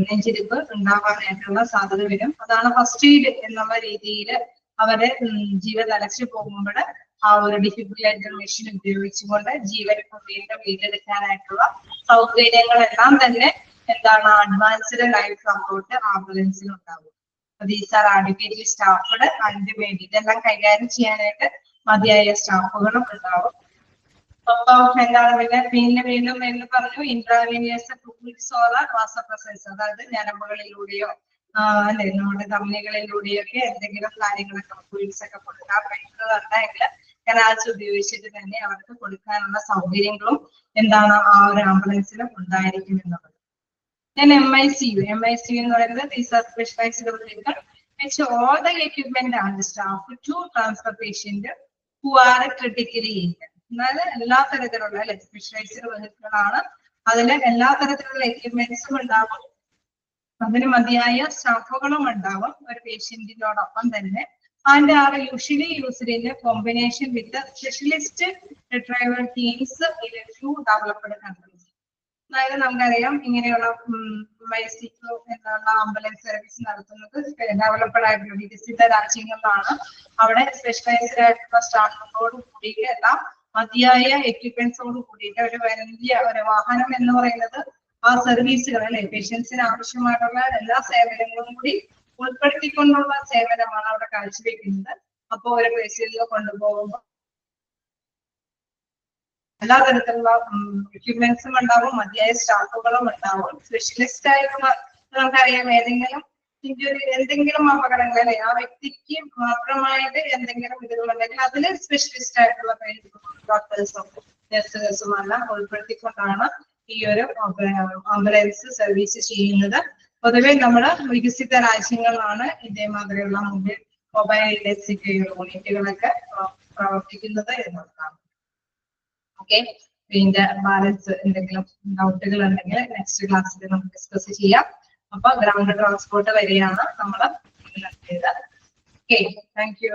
നെഞ്ചിരിപ്പ് ഉണ്ടാവാനായിട്ടുള്ള സാധ്യത വരും. അതാണ് ഫസ്റ്റ് എയ്ഡ് എന്നുള്ള രീതിയിൽ അവരെ ജീവൻ നിലച്ചു പോകുമ്പോൾ ആ ഒരു ഡിഫിബ്രിലേറ്റർ മെഷീൻ ഉപയോഗിച്ചുകൊണ്ട് ജീവൻ വീണ്ടും വീണ്ടെടുക്കാനായിട്ടുള്ള സൗകര്യങ്ങളെല്ലാം തന്നെ എന്താണ് അഡ്വാൻസ്ഡ് ലൈഫ് സപ്പോർട്ട് ആംബുലൻസിൽ ഉണ്ടാവും. These are adequately staffed and made. ഇതെല്ലാം കൈകാര്യം ചെയ്യാനായിട്ട് മതിയായ സ്റ്റാഫുകളും ഉണ്ടാവും. അപ്പൊ എന്താണ് പിന്നെ വീണ്ടും എന്ന് പറഞ്ഞു ഇൻട്രാവീനിയസ് ഫ്ലൂയിഡ്സ് ഓർ വാസോപ്രസൻസ്, അതായത് ഞരമ്പുകളിലൂടെയോ അല്ലെ നമ്മുടെ ധമനികളിലൂടെയൊക്കെ എന്തെങ്കിലും കാര്യങ്ങളൊക്കെ ഫ്ലൂയിഡ്സ് ഒക്കെ കൊടുക്കാൻ പറ്റുന്നതുണ്ടെങ്കിൽ കനാൽസ് ഉപയോഗിച്ചിട്ട് തന്നെ അവർക്ക് കൊടുക്കാനുള്ള സൗകര്യങ്ങളും എന്താണ് ആ ഒരു ആംബുലൻസിലും ഉണ്ടായിരിക്കും എന്നുള്ളത്. Then MICU എന്ന് പറയുന്നത് these are specialized vehicle which all the equipment and staff to transfer patient who are critically ill. അതായത് എല്ലാ തരത്തിലുള്ള സ്പെഷ്യലൈസ്ഡ് വെഹിക്കിളാണ്. അതിൽ എല്ലാ തരത്തിലുള്ള എക്യുപ്മെന്റ്സും ഉണ്ടാവും, അതിന് മതിയായ സ്റ്റാഫുകളും ഉണ്ടാവും ഒരു പേഷ്യന്റിനോടൊപ്പം തന്നെ. And are usually used in combination with the specialist retrieval teams in a few developed countries. അതായത് നമുക്കറിയാം ഇങ്ങനെയുള്ള MICU എന്നുള്ള ആംബുലൻസ് സർവീസ് നടത്തുന്നത് ഡെവലപ്ഡ് ആയിട്ടുള്ള വികസിത രാജ്യങ്ങളിലാണ്. അവിടെ സ്പെഷ്യലൈസ്ഡ് ആയിട്ടുള്ള സ്റ്റാഫുകളോട് കൂടിയിട്ട് എല്ലാം മതിയായ എക്യുപ്മെന്റ്സോട് കൂടിയിട്ട് ഒരു വലിയ ഒരു വാഹനം എന്ന് പറയുന്നത് ആ സർവീസുകൾ അല്ലെ പേഷ്യൻസിന് ആവശ്യമായിട്ടുള്ള എല്ലാ സേവനങ്ങളും കൂടി ഉൾപ്പെടുത്തിക്കൊണ്ടുള്ള സേവനമാണ് അവിടെ കാഴ്ചവെക്കുന്നത്. അപ്പോൾ ഒരു പേഷ്യന്റിനെ കൊണ്ടുപോകുമ്പോൾ എല്ലാ തരത്തിലുള്ള എക്യുപ്മെന്റ്സും ഉണ്ടാവും, മതിയായ സ്റ്റാഫുകളും ഉണ്ടാവും. സ്പെഷ്യലിസ്റ്റ് ആയിട്ടുള്ള നമുക്കറിയാം എന്തെങ്കിലും അപകടങ്ങൾ അല്ലെ ആ വ്യക്തിക്ക് മാത്രമായിട്ട് എന്തെങ്കിലും ഇതുകളുണ്ടെങ്കിൽ അതിൽ സ്പെഷ്യലിസ്റ്റ് ആയിട്ടുള്ള ഡോക്ടേഴ്സും നഴ്സും എല്ലാം ഉൾപ്പെടുത്തിക്കൊണ്ടാണ് ഈ ഒരു ആംബുലൻസ് സർവീസ് ചെയ്യുന്നത്. പൊതുവെ നമ്മുടെ വികസിത രാജ്യങ്ങളിലാണ് ഇതേമാതിരിയുള്ള മൊബൈൽ ഇൻറ്റൻസീവ് യൂണിറ്റുകളൊക്കെ പ്രവർത്തിക്കുന്നത് എന്നുള്ളതാണ്. ഓക്കെ, ഇതിന്റെ ബാലൻസ് എന്തെങ്കിലും ഡൗട്ടുകൾ ഉണ്ടെങ്കിൽ നെക്സ്റ്റ് ക്ലാസ്സിൽ നമുക്ക് ഡിസ്കസ് ചെയ്യാം. അപ്പൊ ഗ്രൗണ്ട് ട്രാൻസ്പോർട്ട് വരെയാണ് നമ്മൾ നടത്തിയത്. Okay, thank you.